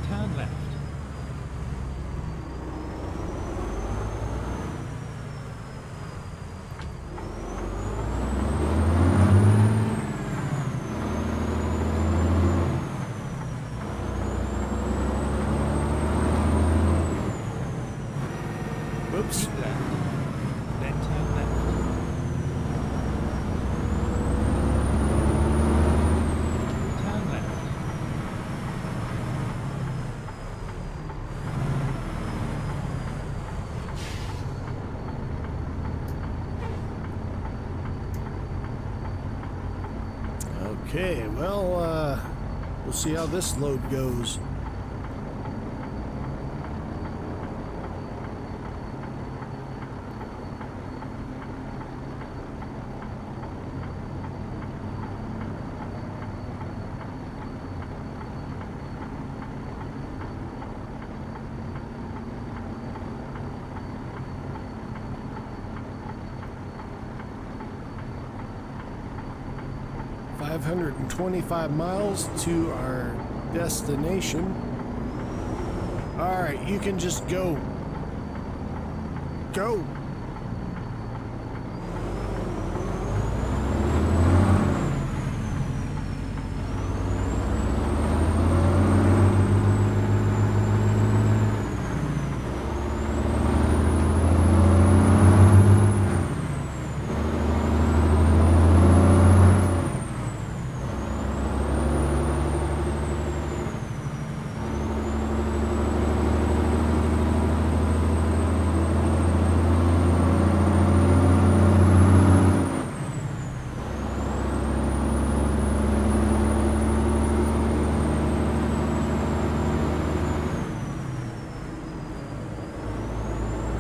C: Turn left.
A: Whoops.
C: Keep left. Then turn left. Turn left.
A: Okay, well, we'll see how this load goes. $525 to our destination. All right, you can just go. Go.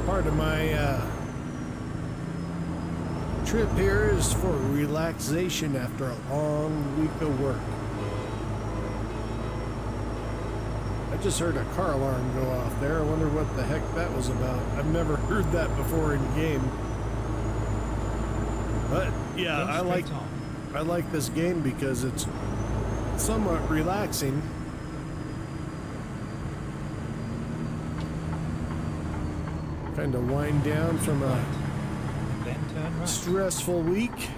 A: Part of my trip here is for relaxation after a long week of work. I just heard a car alarm go off there. I wonder what the heck that was about. I've never heard that before in game. But yeah,
C: Go straight on.
A: I like this game because it's somewhat relaxing. Kind of wind down from a
C: Then turn right.
A: stressful week.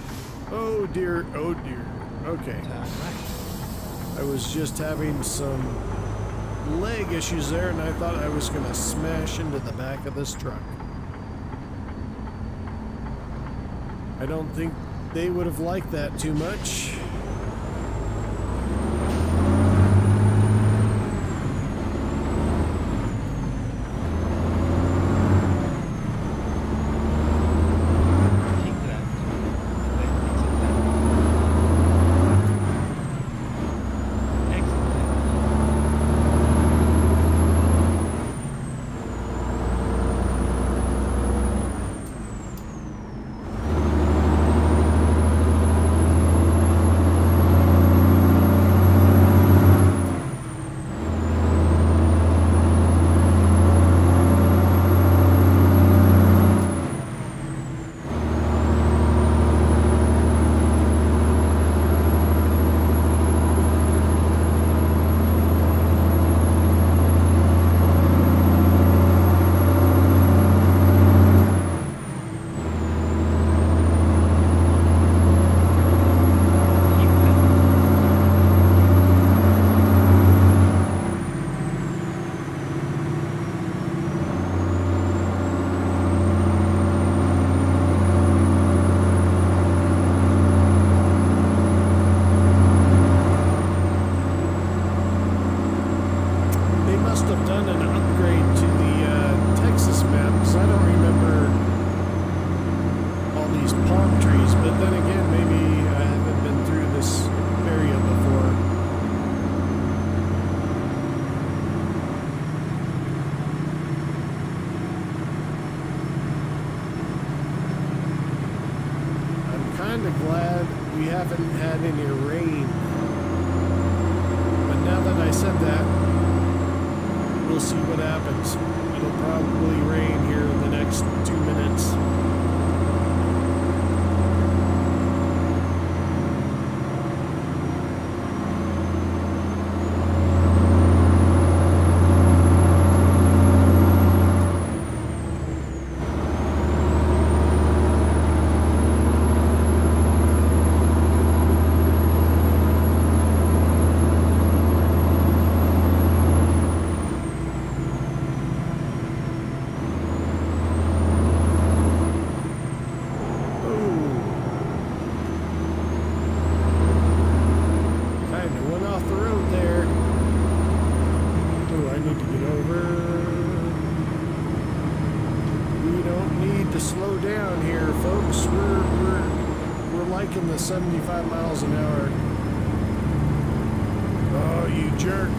A: Oh dear, oh dear. Okay.
C: Turn right.
A: I was just having some leg issues there and I thought I was going to smash into the back of this truck. I don't think they would have liked that too much.
C: Keep left. Then exit left. Exit left. Keep left.
A: They must have done an upgrade to the Texas map because I don't remember all these palm trees, but then again, maybe I haven't been through this area before. I'm kind of glad we haven't had any rain. But now that I said that, we'll see what happens. It'll probably rain here in the next 2 minutes.
B: to slow down here, folks. We're liking the 75 miles an hour. Oh, you jerk.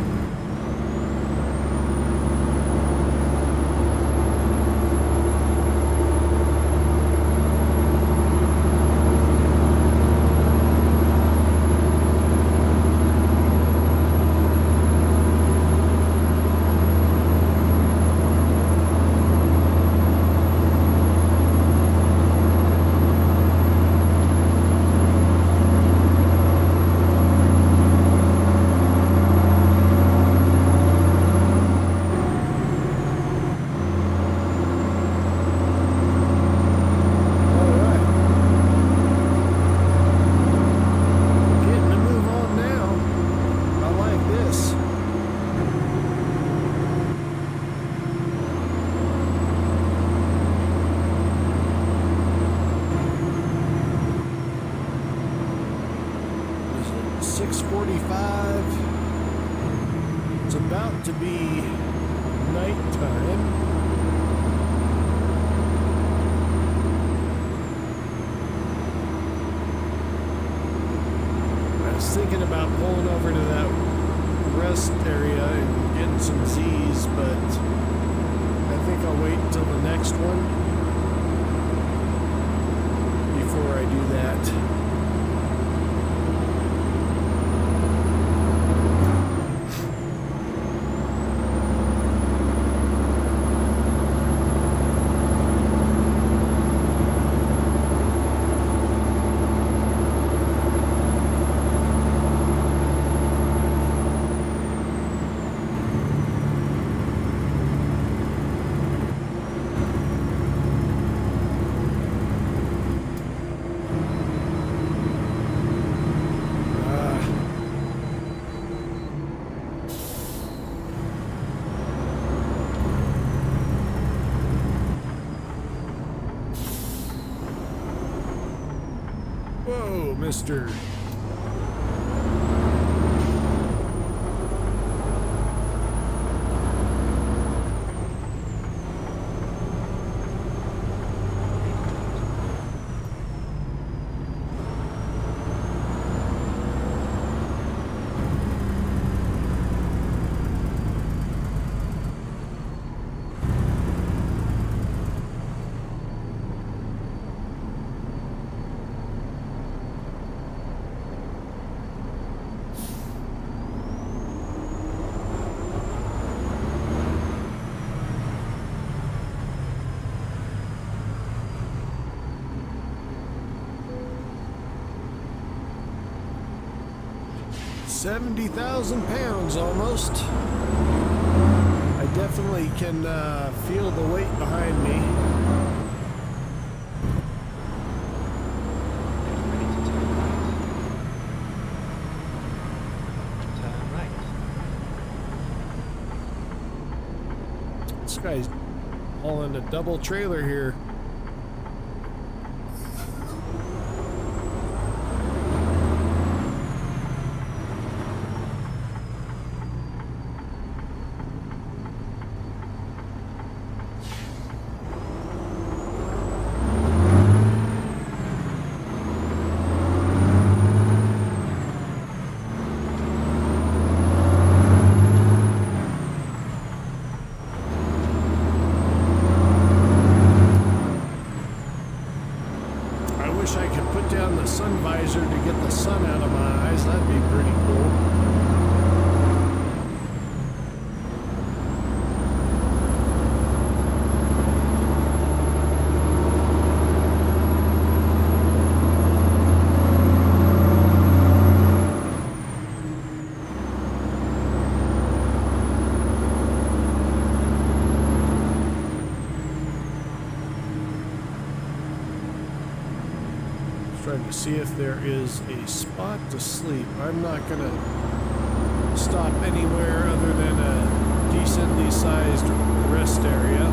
B: It's about to be nighttime. I was thinking about pulling over to that rest area and getting some Z's, but I think I'll wait until the next one before I do that. Whoa, mister. £70,000 almost. I definitely can feel the weight behind me.
C: Turn right.
B: This guy's hauling a double trailer here. I could put down the sun visor to get the sun out of my eyes. That'd be pretty cool. Trying to see if there is a spot to sleep. I'm not gonna stop anywhere other than a decently sized rest area.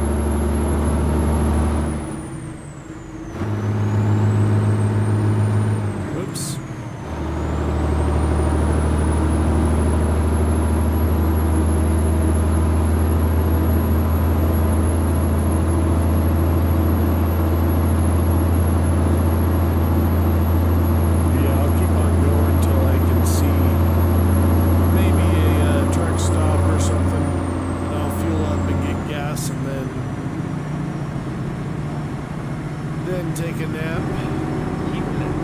B: Oops. and take a nap.
C: Keep left.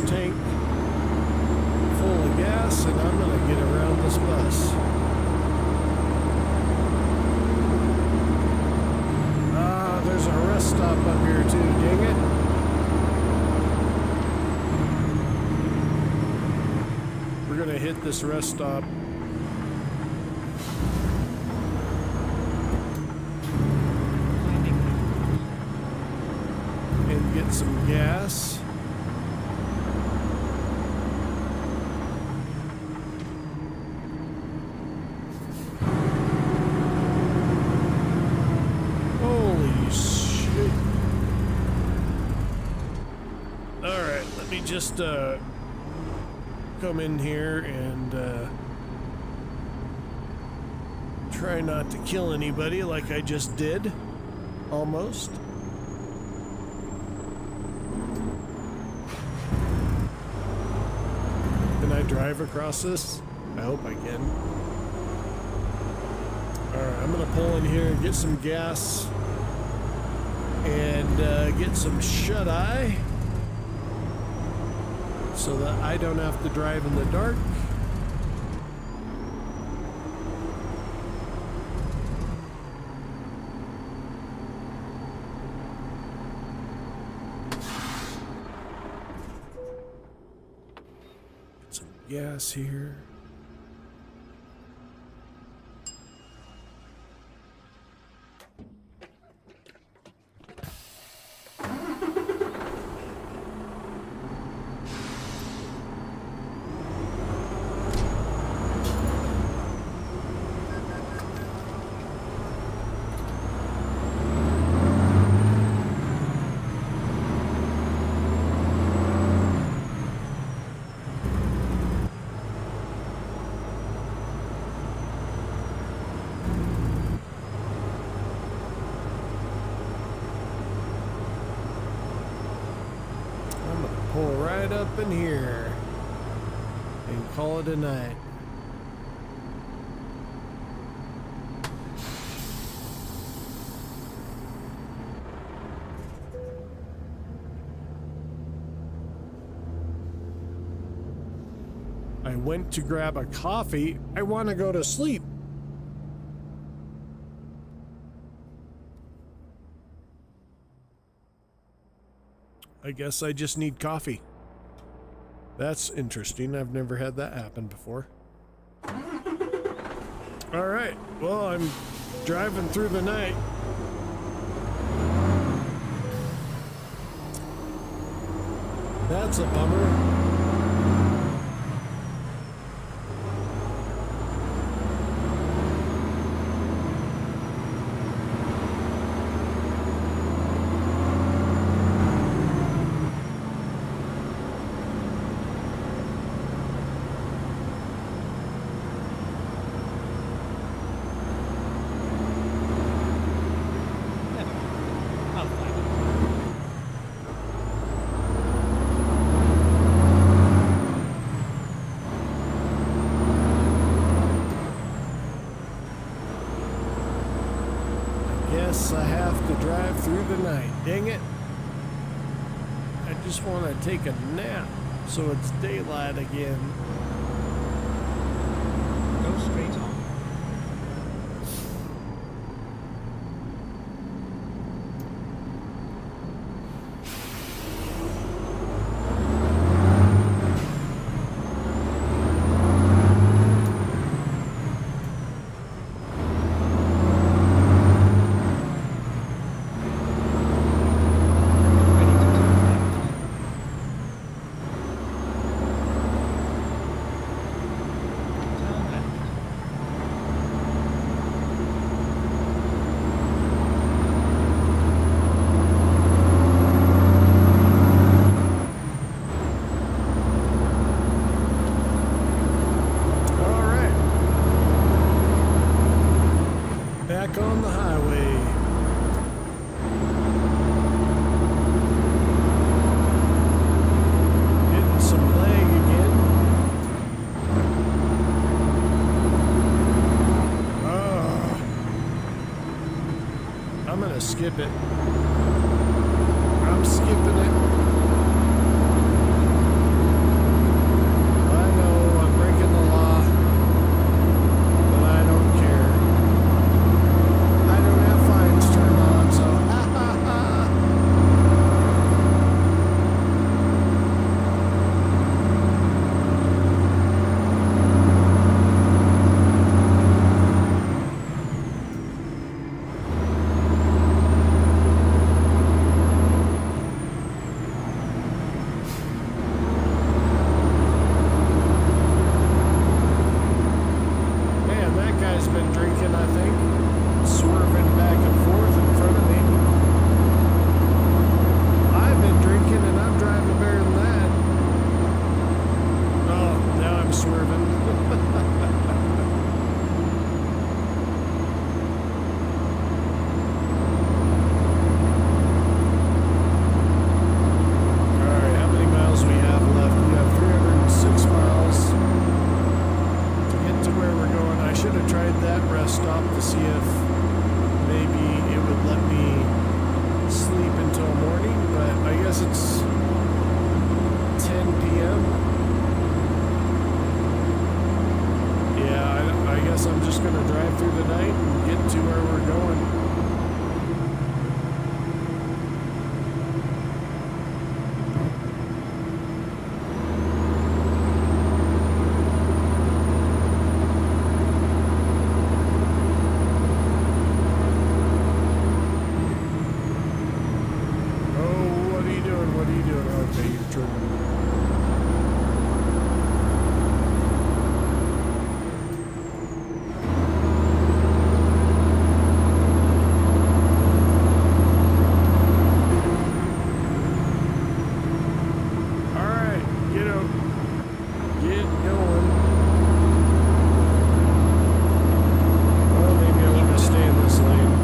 B: Tank full of gas, and I'm gonna get around this bus. There's a rest stop up here too, dang it. We're gonna hit this rest stop. And get some gas. Just come in here and try not to kill anybody like I just did, almost. Can I drive across this? I hope I can. Alright, I'm gonna pull in here and get some gas and get some shut-eye, so that I don't have to drive in the dark. Get some gas here. Pull right up in here and call it a night. I went to grab a coffee. I want to go to sleep. I guess I just need coffee. That's interesting. I've never had that happen before. All right. Well, I'm driving through the night. That's a bummer. through the night. Dang it. I just want to take a nap so it's daylight again.
C: Go straight on. Ready to turn left. Turn left.
B: All right. Back on the highway. Hitting some lag again. I'm gonna skip it. I'm skipping it. I know I'm breaking the law, but I don't care. I don't have fines turned on, so ha ha ha. Man, that guy's been drinking, I think. Swerving back and forth in front of me. I've been drinking and I'm driving better than that. Oh, now I'm swerving. Alright, how many miles we have left? We have 306 miles to get to where we're going. I should have tried that rest stop to see if maybe it would let me sleep until morning, but I guess it's 10 p.m. Yeah, I guess I'm just going to drive through the night and get to where we're going. Oh, what are you doing? What are you doing? Okay, you're tripping. All right, get up. Get going. Well, maybe I want to stay in this lane.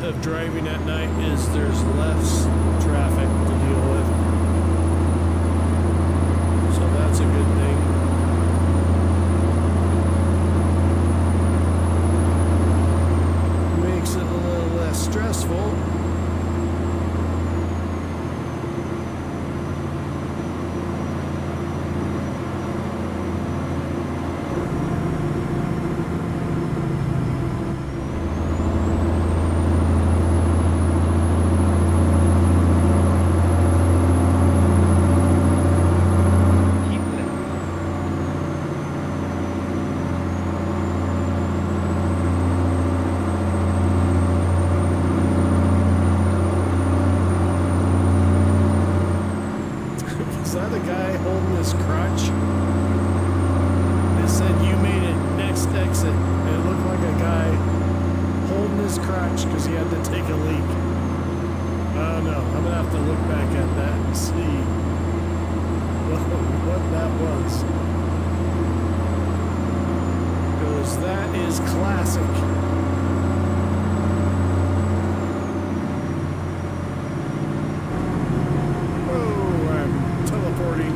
B: of driving at night is there's less traffic to deal with. So that's a good thing. Makes it a little less stressful.
C: Keep left.
B: Is that a guy holding his crutch? It said you made it next exit. It looked like a guy holding his crutch because he had to take a leak. I don't know. I'm gonna have to look back at that and see what that was. Because that is classic. Oh, I'm teleporting.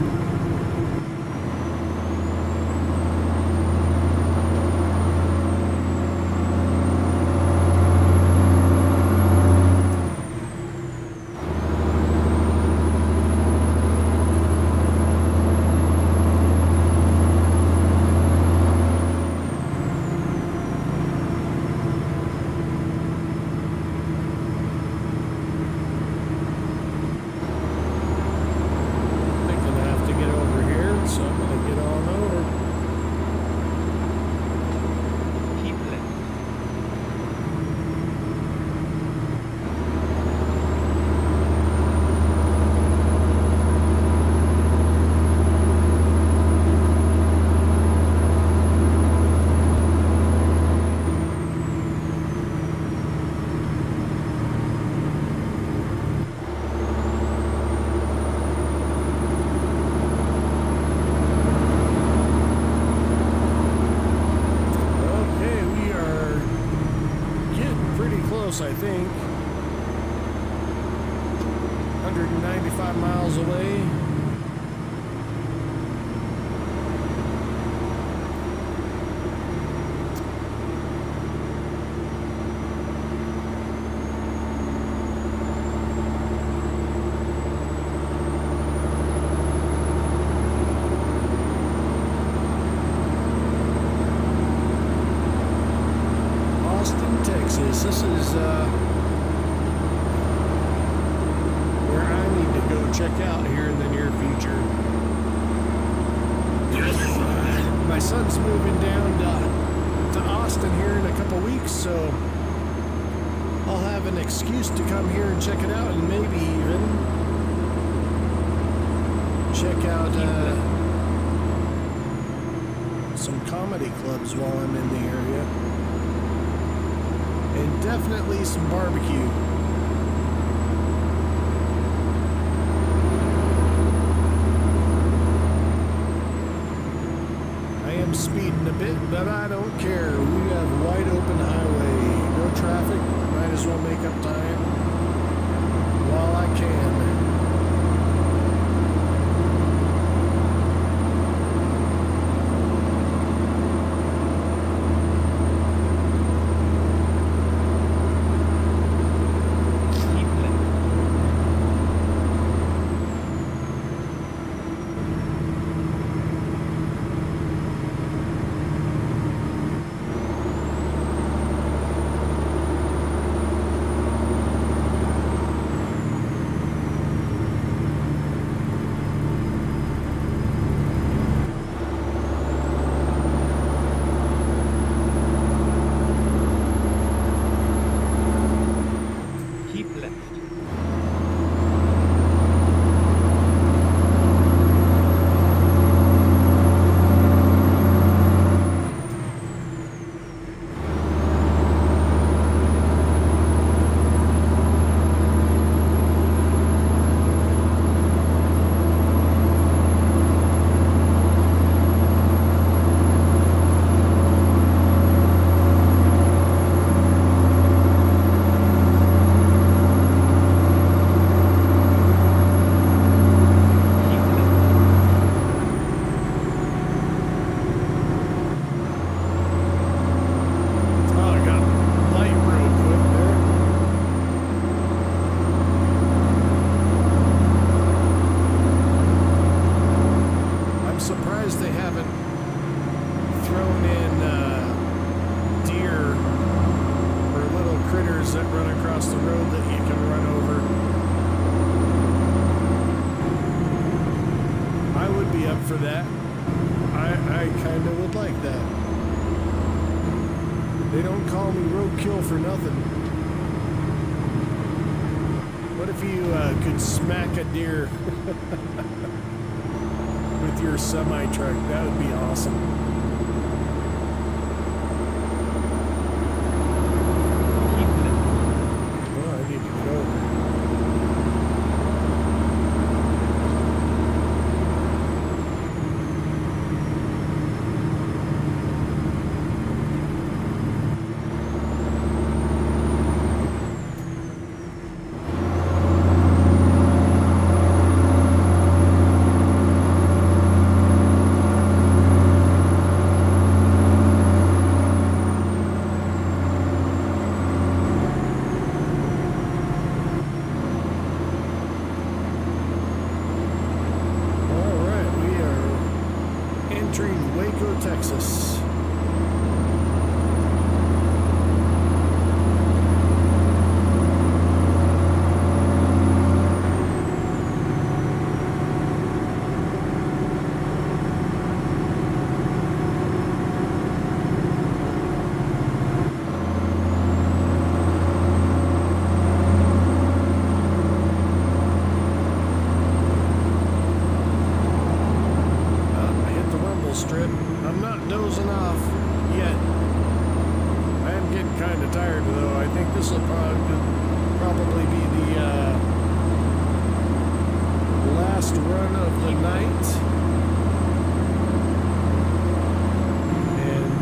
B: Thinking I have to get over here, so I'm gonna get on over.
C: Keep left.
B: Okay, we are getting pretty close, I think. 195 miles away. Austin, Texas. This is where I need to go check out here in the near future. My son's moving down to Austin here in a couple weeks, so I'll have an excuse to come here and check it out, and maybe even check out some comedy clubs while I'm in the area. And definitely some barbecue. I am speeding a bit, but I don't care. We have wide open highway, no traffic. Might as well make up time while I can.
C: Keep left.
B: up for that. I kind of would like that. They don't call me Roadkill for nothing. What if you could smack a deer with your semi-truck? That would be awesome. Texas. Strip. I'm not dozing off yet. I am getting kind of tired though. I think this will probably be the last run of the night. And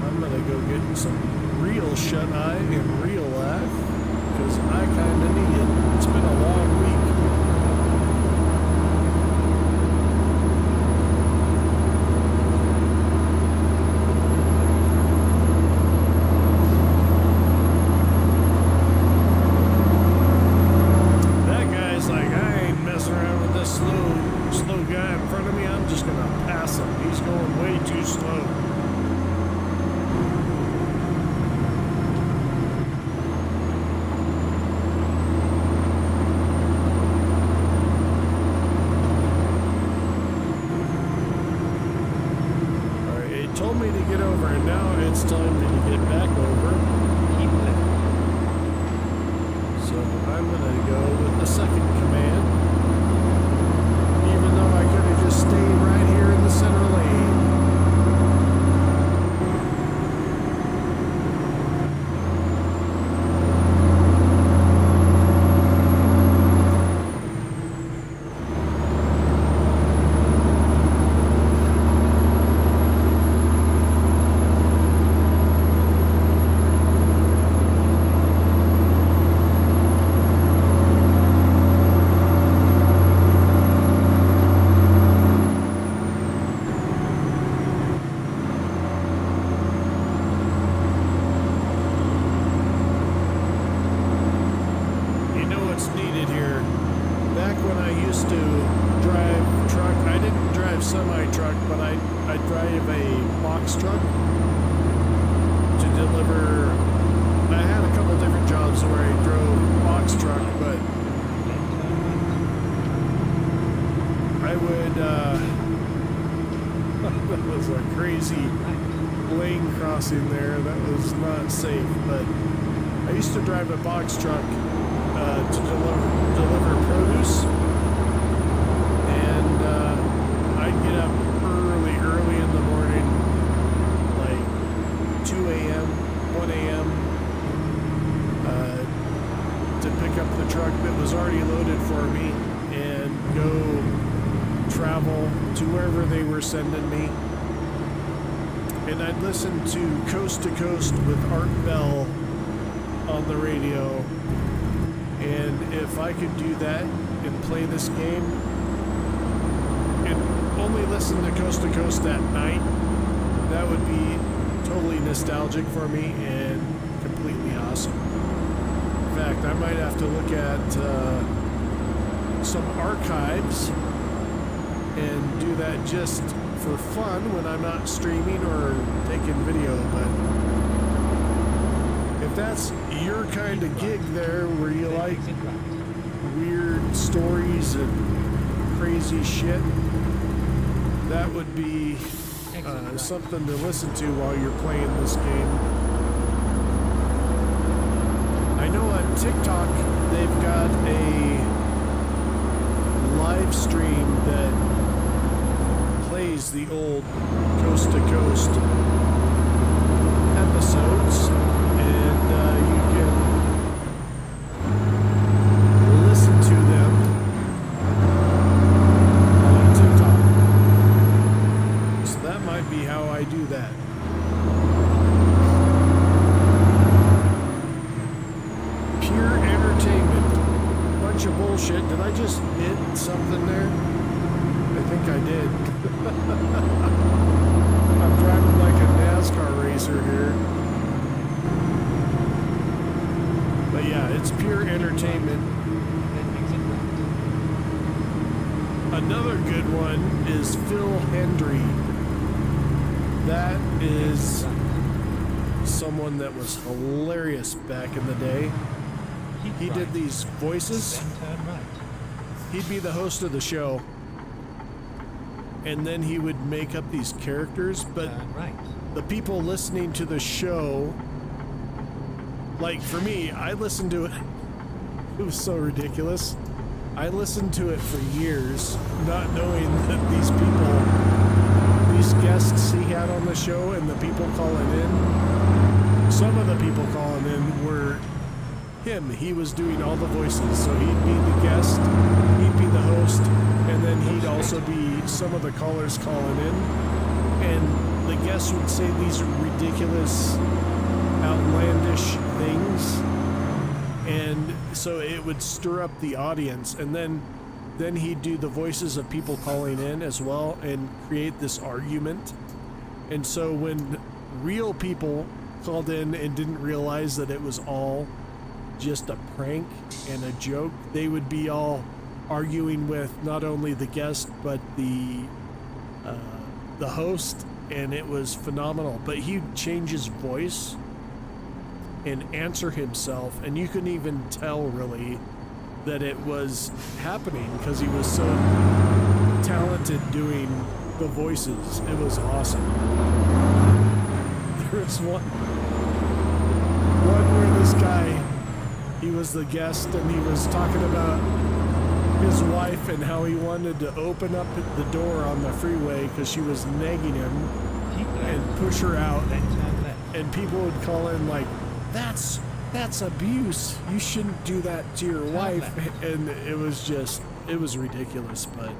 B: I'm gonna go get some real shut-eye and real laugh because I kind of need it. It's been a long week. Slow guy in front of me, I'm just gonna pass him. He's going way too slow. Alright, it told me to get over, and now it's time to get back over. So I'm gonna go with the second command. I could have just stayed right here in the center lane. Semi-truck, but I drive a box truck to deliver. I had a couple different jobs where I drove box truck, but I would that was a crazy lane crossing there. That was not safe, but I used to drive a box truck to deliver produce. I'd get up early in the morning, like 2 a.m., 1 a.m., to pick up the truck that was already loaded for me and go travel to wherever they were sending me. And I'd listen to Coast with Art Bell on the radio. And if I could do that and play this game, only listen to Coast at night, that would be totally nostalgic for me and completely awesome. In fact, I might have to look at some archives and do that just for fun when I'm not streaming or taking video. But if that's your kind of gig there where you like weird stories and crazy shit, that would be something to listen to while you're playing this game. I know on TikTok they've got a live stream that plays the old Coast to Coast episodes, and you can listen to them on TikTok. So that might be how I do that. Pure entertainment. Bunch of bullshit. Did I just hit something there? I think I did. I'm driving like a NASCAR racer here. But yeah, it's pure entertainment.
C: Then exit right.
B: Another good one is Phil Hendry. That is someone that was hilarious back in the day.
C: Keep
B: He
C: right.
B: did these voices.
C: Then turn right.
B: He'd be the host of the show. And then he would make up these characters, but
C: Turn right.
B: the people listening to the show, like for me, I listened to it. It was so ridiculous. I listened to it for years, not knowing that these people, these guests he had on the show and the people calling in, some of the people calling in were him. He was doing all the voices, so he'd be the guest, he'd be the host, and then he'd also be some of the callers calling in, and the guests would say these ridiculous, outlandish things, and so it would stir up the audience, and then he'd do the voices of people calling in as well and create this argument. And so when real people called in and didn't realize that it was all just a prank and a joke, they would be all arguing with not only the guest but the host, and it was phenomenal. But he'd change his voice and answer himself, and you couldn't even tell really that it was happening because he was so talented doing the voices. It was awesome. There was one where this guy, he was the guest, and he was talking about his wife and how he wanted to open up the door on the freeway because she was nagging him
C: Keep left.
B: and push her out,
C: Then turn left.
B: and people would call in like, that's abuse, you shouldn't do that to your wife. And it was ridiculous, but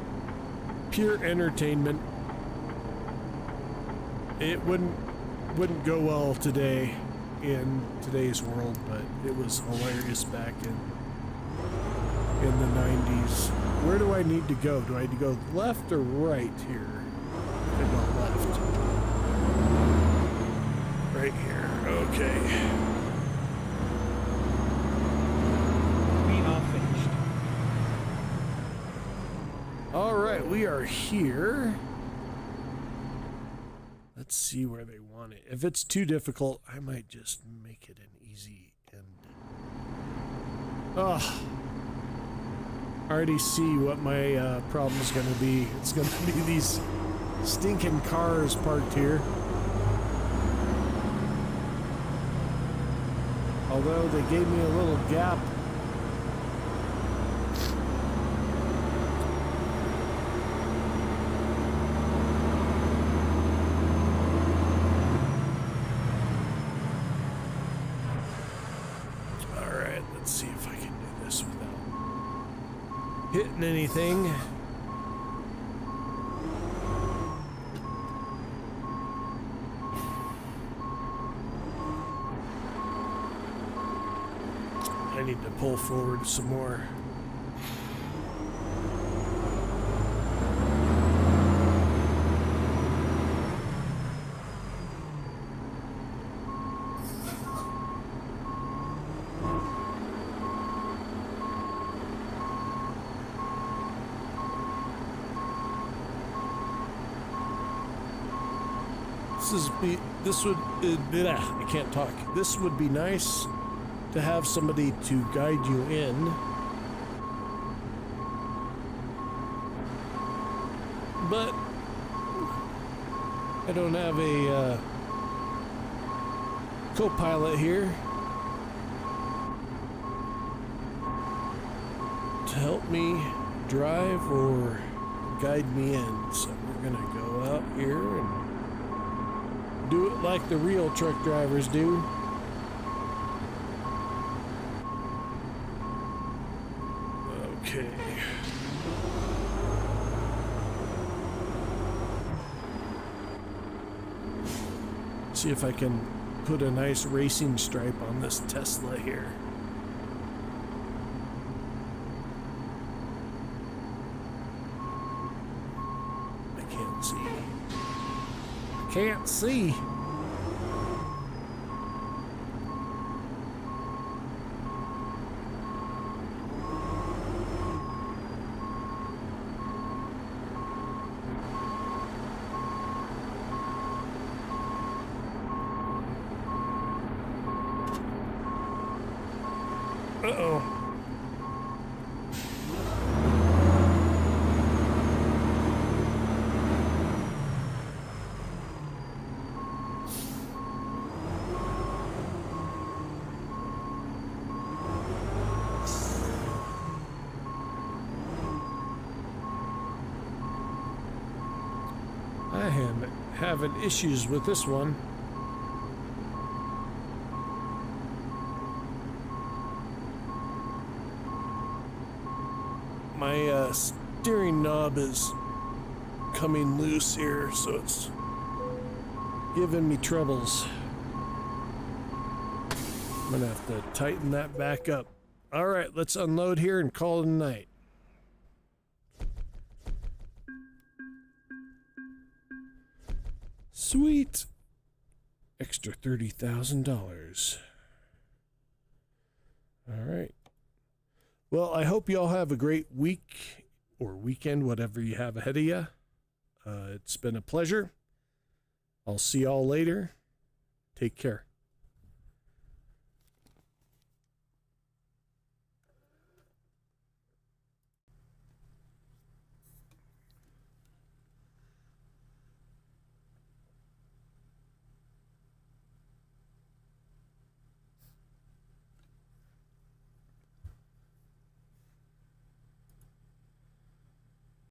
B: pure entertainment. It wouldn't go well today in today's world, but it was hilarious back in the 90s. Where do I need to go? Do I need to go left or right here? I go left. Right here. Okay.
C: We are finished.
B: All right, we are here. Let's see where they want it. If it's too difficult, I might just make it an easy end. Oh, I already see what my problem is going to be. It's going to be these stinking cars parked here. Although they gave me a little gap. Alright, let's see if I can do this without hitting anything. I need to pull forward some more. I can't talk. This would be nice to have somebody to guide you in. but I don't have a co-pilot here to help me drive or guide me in. So we're gonna go out here and do it like the real truck drivers do. Okay. See if I can put a nice racing stripe on this Tesla here. I can't see. I can't see. Uh-oh. I am having issues with this one. My steering knob is coming loose here, so it's giving me troubles. I'm gonna have to tighten that back up. All right, let's unload here and call it a night. Sweet. Extra $30,000. All right. Well, I hope you all have a great week or weekend, whatever you have ahead of you. It's been a pleasure. I'll see y'all later. Take care.